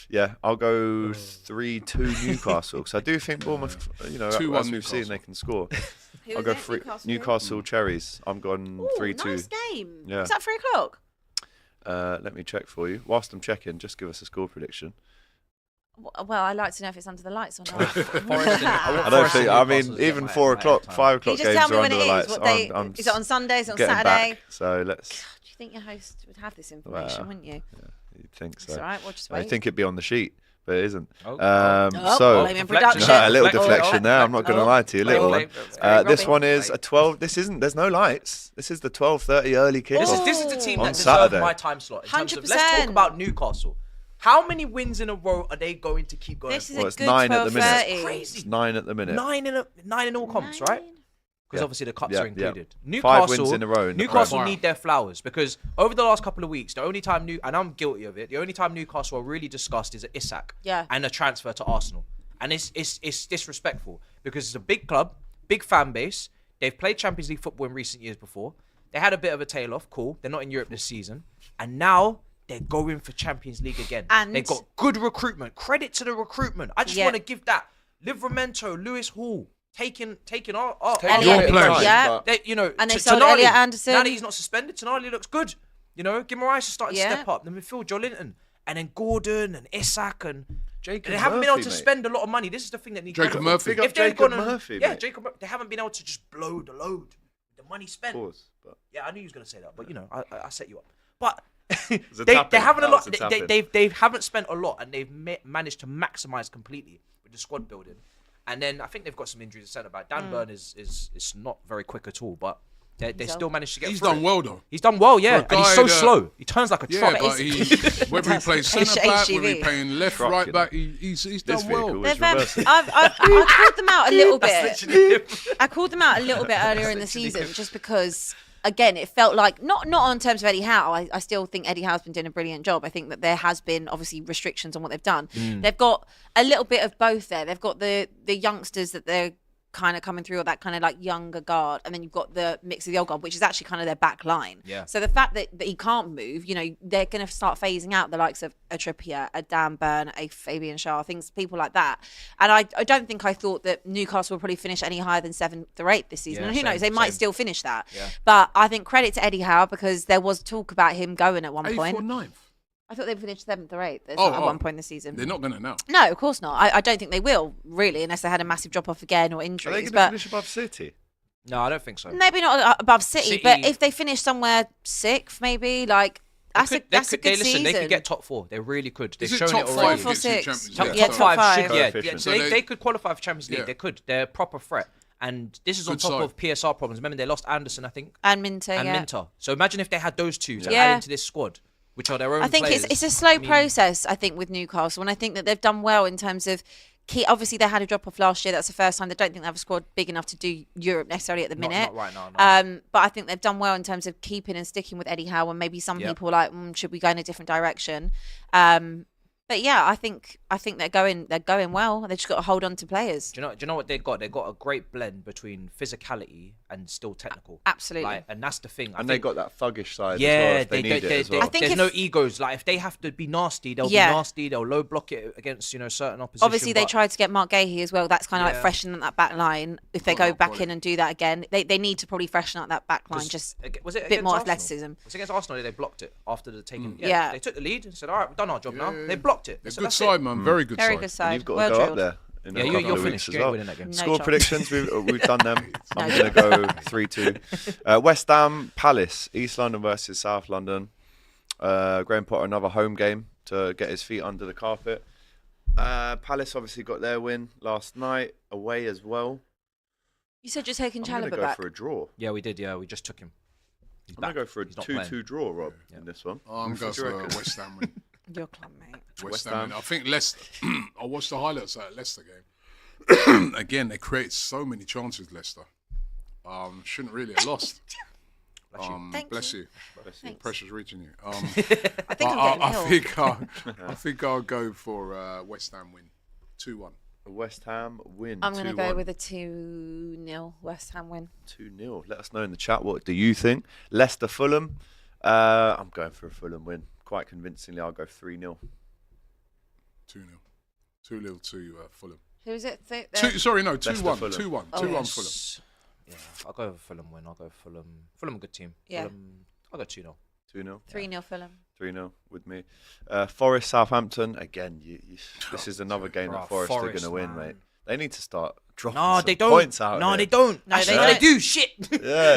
Yeah, I'll go 3-2 Newcastle. because I do think Bournemouth, 2-1 as we've seen, Newcastle. they can score. Who I'll is go it? Newcastle Cherries. I'm going Ooh, 3-2. nice game. Yeah. Is that 3 o'clock? Let me check for you. Whilst I'm checking, just give us a score prediction. Well, I'd like to know if it's under the lights or not. I don't think. I mean, even 4 o'clock, 5 Can you o'clock just games tell me are when under it the is? lights. What day? I'm Is it on Sundays, on getting Saturday? back. So let's. Do you think your host would have this information, Well, wouldn't you? You'd think so. It's all right, we'll just I wait. think it'd be on the sheet, but it isn't. Oh. So blame in Deflection. production. a little Deflection. deflection there. I'm not going to lie to you. A little one. This Robbie. one is a 12. This isn't. There's no lights. This is the 12:30 early kick. This is the team On that deserves Saturday. my time slot. In terms of, 100%. let's talk about Newcastle. How many wins in a row are they going to keep going? This is Well, a it's good 9 at the minute. 12:30. It's crazy. It's 9 at the minute. Nine in all comps, right? Because Yeah. obviously the cups Yeah, are included. yeah. Newcastle, 5 wins in a row in the Newcastle Prem. need their flowers because over the last couple of weeks, the only time and I'm guilty of it, the only time Newcastle are really discussed is at Isak and a transfer to Arsenal. And it's disrespectful because it's a big club, big fan base. They've played Champions League football in recent years before. They had a bit of a tail off, cool. They're not in Europe this season. And now they're going for Champions League again. And they've got good recruitment. Credit to the recruitment. I just want to give that. Livramento, Lewis Hall, taking our Elliot, players. yeah. they, And they sold Elliot Anderson. Now that he's not suspended, Tonali looks good. Guimaraes is starting to Yeah. step up. The midfield, Joe Linton, and then Gordon and Isak and Jacob they haven't been able Murphy, to mate. spend a lot of money. This is the thing that needs. Jacob Murphy. Big up If they've Jacob gone and- Murphy, yeah, mate. Jacob. They haven't been able to just blow the load. The money spent. Pause, but- Yeah, I knew you was gonna say that, but I set you up. But a they tap-in. haven't a That lot. was a tap-in. They haven't spent a lot, and they've managed to maximize completely with the squad building. And then I think they've got some injuries at centre back. Dan Burn is not very quick at all, but they still managed to get. He's through done it. well though. He's done well, yeah, For a and he's guy so that- slow. He turns like a Yeah, truck. but whether he plays It's centre back, whether HGV. he playing left, Truck, right you back, he's This done well. vehicle They're is very- reversing. I called them out a little That's bit. literally him. I called them out a little bit earlier in the season just because, again, it felt like, not on terms of Eddie Howe. I still think Eddie Howe's been doing a brilliant job. I think that there has been, obviously, restrictions on what they've done. They've got a little bit of both there. They've got the youngsters that they're kind of coming through, or that kind of like younger guard, and then you've got the mix of the old guard, which is actually kind of their back line. Yeah. So the fact that he can't move, they're going to start phasing out the likes of a Trippier, a Dan Burn, a Fabian Schär, people like that. And I don't think I thought that Newcastle will probably finish any higher than 7th or 8th this season. Yeah, And who same, knows? They might same. still finish that. Yeah. But I think credit to Eddie Howe, because there was talk about him going at one 8th point. or 9th. I thought they'd finished 7th or 8th at Oh. one point this season. They're not going to now. No, of course not. I don't think they will, really, unless they had a massive drop off again or Are they injuries. going to But finish above City? No, I don't think so. Maybe not above City, City- but if they finish somewhere 6th, maybe like that's a good season. They could get top 4. They really could. They've Is it shown top it 5 already. Four, gets you six. Champions Top- League? yeah, Top top 5 five. should, yeah. Efficient. So they could qualify for Champions League. Yeah. They could. They're a proper threat. And this is on Good top side. of PSR problems. Remember, they lost Anderson, I think, And Minter, and yeah. Minter. So imagine if they had those two to Yeah. add into this squad, which are their own I think players. it's a slow process. I think with Newcastle, and I think that they've done well in terms of. Obviously, they had a drop off last year. That's the first time. They don't think they have a squad big enough to do Europe necessarily at the minute. Not right now. No. But I think they've done well in terms of keeping and sticking with Eddie Howe. And maybe some people are like, should we go in a different direction? But yeah, I think they're going well. They just got to hold on to players. Do you know what they got? They got a great blend between physicality and still technical. Absolutely. Like, and that's the thing. And they got that thuggish side Yeah, as well if they need it as well. I think there's if- no egos. Like if they have to be nasty, they'll be nasty. They'll low block it against certain opposition. Obviously, they tried to get Mark Gahey as well. That's kind of like freshening that back line. If they go back in and do that again, they need to probably freshen up that back line. Just was it a bit more against athleticism. Arsenal? Was it against Arsenal? They blocked it after the taking. Yeah. They took the lead and said, "All right, we've done our job now." They blocked it. They're So good that's side, it. man. Very good Very side. good side. You've got well to go up drilled. there in a Yeah, couple you're of finished. weeks as You ain't well. winning that game. No Score chance. predictions, we've done them. I'm No going to go 3-2. West Ham, Palace, East London versus South London. Graham Potter, another home game to get his feet under the carpet. Palace obviously got their win last night, away as well. You said you're taking I'm going to Chalobah go back. for a draw. Yeah, we did. Yeah, we just took him. He's I'm going to back. go for a He's not 2-2 playing. draw, Rob, in this one. I'm What going do you for reckon? West Ham win. Your club, mate. West Ham. Ham. I think Leicester. I watched the highlights of that Leicester game. Again, they created so many chances. Leicester shouldn't really have lost. Thank Bless you. you. Thanks. Pressure's reaching you. I think I'm getting ill. I think I'll go for West Ham win, 2-1. A West Ham win. I'm going to go 2-1. with a 2-0 West Ham win. 2-0. Let us know in the chat, what do you think? Leicester, Fulham. I'm going for a Fulham win. Quite convincingly, I'll go 3-0. 2-0. 2-0 to Fulham. Who is it? 2-1. Leicester, 2-1. Fulham. 2-1. Oh, 2-1 yes. Fulham. Yeah, I'll go for Fulham win. I'll go Fulham. Fulham, a good team. Yeah. Fulham, I'll go 2-0. 2-0. 3-0 Fulham. 3-0 with me. Forest, Southampton. Again, this is another game that Forest are going to win, man. mate. They need to start dropping No, some they don't. points out No, here. they don't. No, Actually, they they don't. do. Shit. Yeah,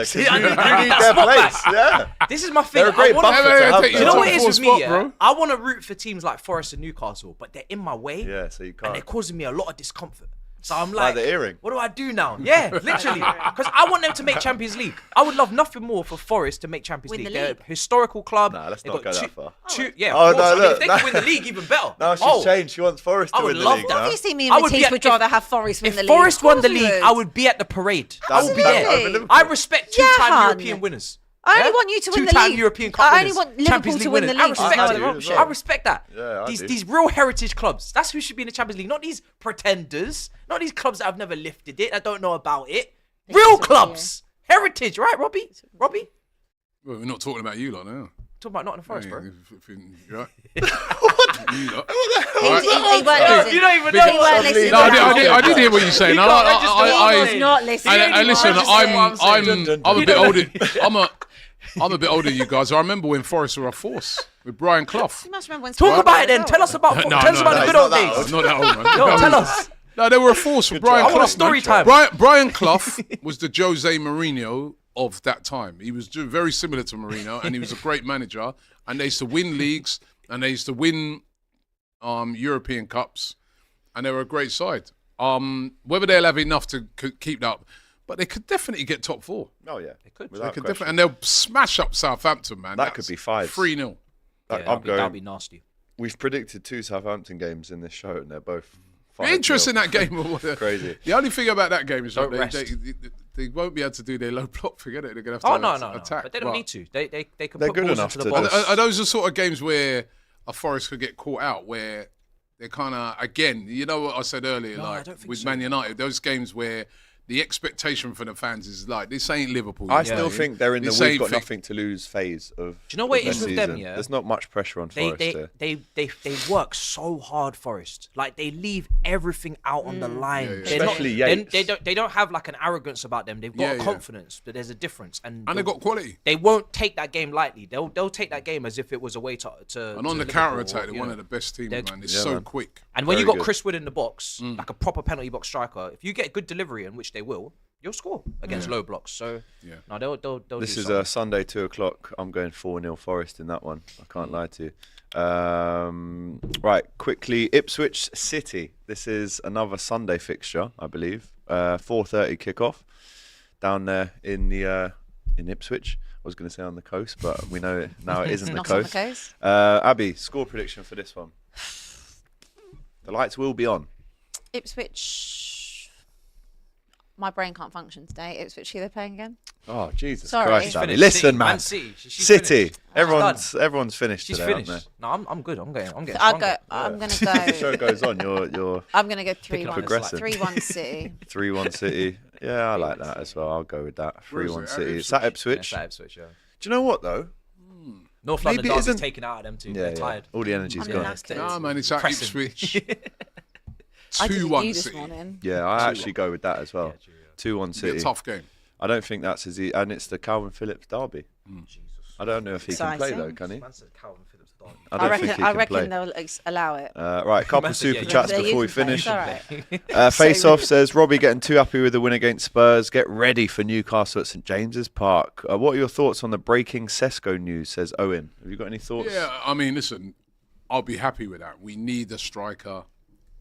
because you I need need that their spot place. back. Yeah. This is my thing. They're a great I wanna- buffer to have take You there. know top what it is four with me, spot, yeah? bro. I want to root for teams like Forest and Newcastle, but they're in my way, Yeah, so you and can't. they're causing me a lot of discomfort. So I'm Like like, the earring. what do I do now? Yeah, literally. Because I want them to make Champions League. I would love nothing more for Forest to make Champions Win League. the They're league. a historical club. Nah, let's They've not got go that far. Yeah, Oh, of course. no, I mean, look, if they can win the league, even better. Now she's changed. She wants Forest I to would win the love league that. now. Obviously, me I and would be Matisse at- would rather have Forest win If the league. Forest won the Of course we league, I would be at the parade. I would be Absolutely. there. Over Liverpool. I respect Yeah, two-time hun. European winners. I only want you to win the Two-time league. European Cup I only winners, want Liverpool Champions to League win the winners. I league. respect No, that. the wrong shit. I respect that. Yeah, I do. These real heritage clubs. That's who should be in the Champions League, not these pretenders, not these clubs that have never lifted it, that don't know about it. Real clubs, heritage, right, Robbie? Robbie, Well, we're not talking about you lot now. talking about Nottingham Forest, bro. Right? He weren't You listening. don't even He know. weren't listening. No, I did hear what you're saying. He I, can't I, register I, what I, he He was not listening. I listen. Register what I'm saying. I'm a You bit don't older. I'm a bit older than you guys. I remember when Forest were a force with Brian Clough. You must remember when Talk Spurs about won it then. as Tell well. us about No, tell us no, about no, the good it's old not that days. old. Not that old, man. No, tell us. No, they were a force with Brian I want Clough. a story time. Brian Clough was the Jose Mourinho of that time. He was very similar to Mourinho, and he was a great manager. And they used to win leagues, and they used to win European Cups, and they were a great side. Whether they'll have enough to keep that up, but they could definitely get top four. Oh, yeah. They could. They Without could question. definitely, and they'll smash up Southampton, man. That could be 5. 3-0. Like, Yeah, I'm going. that'd be nasty. We've predicted 2 Southampton games in this show, and they're both 5-0. Interesting that game. Crazy. The only thing about that game is Don't that rest. they won't be able to do their low block thing, are they? They're going to Oh have no, to no, no. attack. But they don't need to. They can They're put good balls enough into the to box. just- Are those the sort of games where a Forest could get caught out, where they're kind of, again, you know what I said earlier, No, I like don't think with so. Man United, those games where the expectation for the fans is like, this ain't Liverpool. I you still know? think they're in the This we've ain't got thi- nothing to lose phase of. Do you know what it of is this with them, season. yeah? There's not much pressure on Forest here. They work so hard, Forest. Like they leave everything out on the line. Yeah, yeah. They're not- Especially they- Yates. They don't have like an arrogance about them. They've got Yeah, a yeah. confidence, but there's a difference. And And they got quality. they won't take that game lightly. They'll take that game as if it was a way to And to on the Liverpool counter attack, or, they're you one know. of the best teams, They're- man. It's Yeah, so man. quick. And when you Very got good. Chris Wood in the box, like a proper penalty box striker, if you get good delivery, and which they will, you'll score against low blocks. So no, they'll This do is something. a Sunday 2:00. I'm going 4-0 Forest in that one. I can't lie to you. Right, quickly, Ipswich City. This is another Sunday fixture, I believe. 4:30 kickoff down there in Ipswich. I was going to say on the coast, but we know it now. It isn't the Not coast. on the coast. Abby, score prediction for this one. The lights will be on. Ipswich. My brain can't function today. Ipswich, who are they playing again? Oh Jesus Sorry. Christ, She's Abby! finished. Listen, City, man. Man City. She's City. finished. Everyone's finished She's today, finished. aren't No, I'm good. I'm getting I'm stronger. gonna they? The show go. goes on. You're I'm gonna go 3-1. progressing. 3-1 City. 3-1 City. Yeah, I like that as well. I'll go with that. Where is 3-1 it? City. At It's at Yeah, Ipswich. it's at Ipswich, yeah. Do you know what though? North Maybe London it derby's isn't- taken out of them too. Yeah, They're yeah. tired. All the energy's I'm gone. knackered. Nah, man, it's at Pressing. Ipswich. I did 2-1 you this City. morning. Yeah, I actually go with that as well. 2-1 Be a City. tough game. I don't think that's as easy, and it's the Calvin Phillips derby. I don't know if he can play though, Exciting. can he? Man said Calvin Phillips died. I don't think he can play. they'll allow it. Right, couple Man said, super yeah, chats Yeah, before we you can play, finish. it's all right. Face off says Robbie getting too happy with the win against Spurs. Get ready for Newcastle at St James's Park. What are your thoughts on the breaking Sesko news? Says Owen. Have you got any thoughts? Yeah, I mean, listen, I'll be happy with that. We need a striker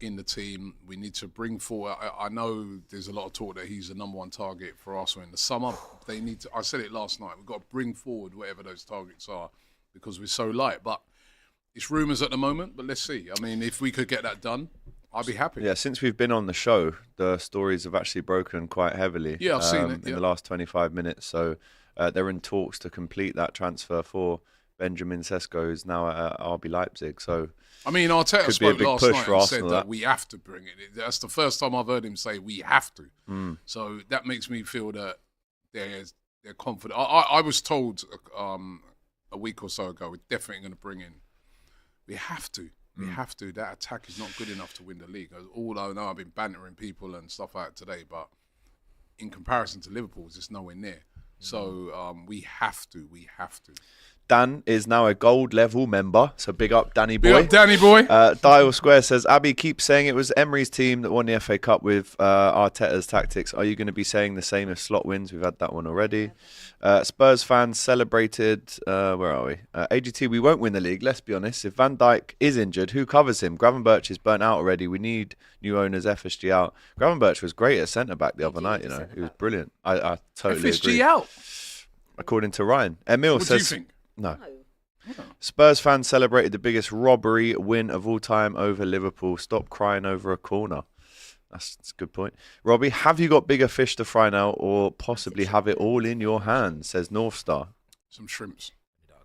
in the team. We need to bring forward. I know there's a lot of talk that he's the number one target for Arsenal in the summer. They need to. I said it last night. We've got to bring forward whatever those targets are because we're so light. But it's rumours at the moment. But let's see. I mean, if we could get that done, I'd be happy. Yeah, since we've been on the show, the stories have actually broken quite heavily. Yeah, I've seen it, in yeah. the last 25 minutes. So they're in talks to complete that transfer for Benjamin Sesko, who's now at RB Leipzig. So I mean, Arteta Could be a spoke big last push night for and Arsenal, said that that. we have to bring it. That's the first time I've heard him say we have to. So that makes me feel that they're confident. I was told a week or so ago we're definitely going to bring in. We have to. We have to. That attack is not good enough to win the league. All I know, I've been bantering people and stuff like that today, but in comparison to Liverpool, it's just nowhere near. So we have to. We have to. Dan is now a gold level member. So big up, Danny boy. Big up, Danny boy. Dial Square says, Abby keeps saying it was Emery's team that won the FA Cup with Arteta's tactics. Are you going to be saying the same if Slot wins? We've had that one already. Spurs fans celebrated. Where are we? AGT, we won't win the league, let's be honest. If Van Dijk is injured, who covers him? Gravenberch is burnt out already. We need new owners, FSG out. Gravenberch was great at centre-back the other night, you know. He was brilliant. I totally FSG agree. out. According to Ryan. Emil What do you says... think? No. Spurs fans celebrated the biggest robbery win of all time over Liverpool. Stop crying over a corner. That's a good point. Robbie, have you got bigger fish to fry now or possibly have it all in your hands, says North Star. Some shrimps.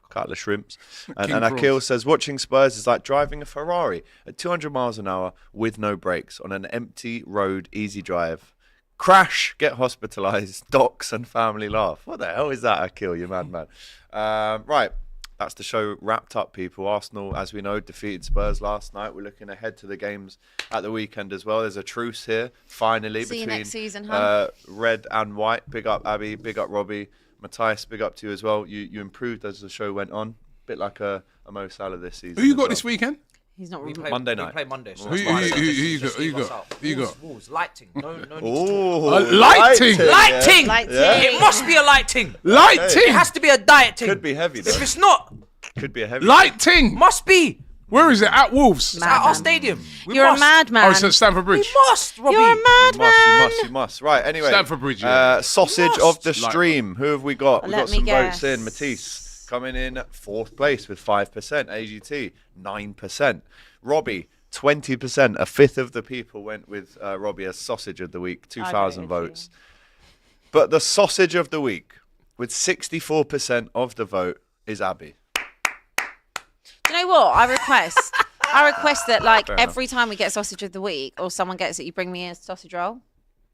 Couple of shrimps. And King Akil prawns. says, watching Spurs is like driving a Ferrari at 200 miles an hour with no brakes on an empty road, easy drive. Crash, get hospitalised, docks and family laugh. What the hell is that, Akil, you madman? Right, that's the show wrapped up, people. Arsenal, as we know, defeated Spurs last night. We're looking ahead to the games at the weekend as well. There's a truce here, finally, See you between next season, huh? red and white. Big up, Abby. Big up, Robbie. Matthias, big up to you as well. You improved as the show went on. Bit like a Mo Salah this season. Who you as got well. this weekend? He's not We play Monday night. We play Monday. So Who that's why I said you just got? leave Who you us got? out. Who you Wolves, got? Wolves, lighting. No need to Ooh, lighting. Lighting. Yeah. It must be a lighting. Lighting. It has to be a diet ting. Could be heavy, though. If it's not, Could be a heavy. Lighting. must be. Where is it? At Wolves. It's at our stadium. We You're must. a madman. Oh, it's at Stamford We Bridge. must, Robbie. You're a You madman. must. You must. Right, anyway. Stamford Bridge, yeah. Sausage Must. of the Like stream. Who have we got? We've Let got me some guess. votes in. Matisse coming in at 4th place with 5%. AGT, 9%. Robbie, 20%. A fifth of the people went with Robbie as sausage of the week. 2,000 voted votes. But the sausage of the week, with 64% of the vote, is Abby. Do you know what? I request that, like, Fair enough. every time we get sausage of the week or someone gets it, you bring me a sausage roll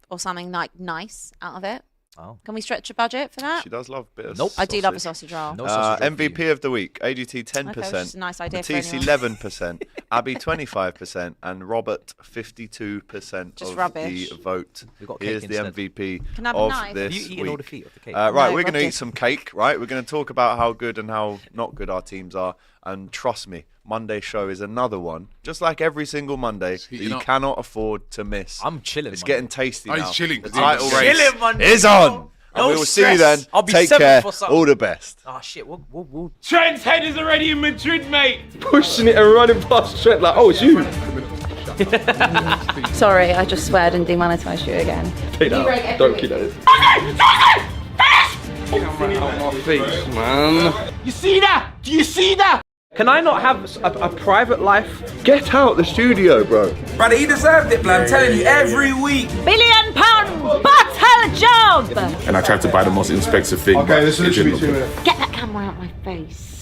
or something like nice out of it. Oh. Can we stretch a budget for that? She does love a bit of Nope. I do love a sausage roll. No sausage roll for you. MVP of the week, AGT 10%, Okay, it's just a nice idea for Matisse anyone. 11%, Abby 25%, and Robert 52% Just of rubbish. the vote. We've got He cake is the instead. MVP Can I have a of knife? this Have you eaten week. all the feet of the cake? Right, No, we're going to Robbie. eat some cake, right? We're going to talk about how good and how not good our teams are. And trust me, Monday show is another one, just like every single Monday, that heating you up. cannot afford to miss. I'm chilling. It's Monday. getting tasty Oh, now. he's chilling. The He's title chilling race Monday. is on. No And we will see you stress. then. I'll be Take 7th care. or something. All the best. Oh shit, we'll Trent's head is already in Madrid, mate. Pushing it and running past Trent like, oh, it's you. Sorry, I just sweared and demonetised you again. Take that out. Don't keep that in. Camera out my face, man. You see that? Do you see that? Can I not have a private life? Get out the studio, bro. Brother, he deserved it, blood. I'm telling you, every week. £1 billion battle job! And I tried to buy the most expensive thing. Okay, but this it is literally didn't 2 look minutes. Get that camera out my face.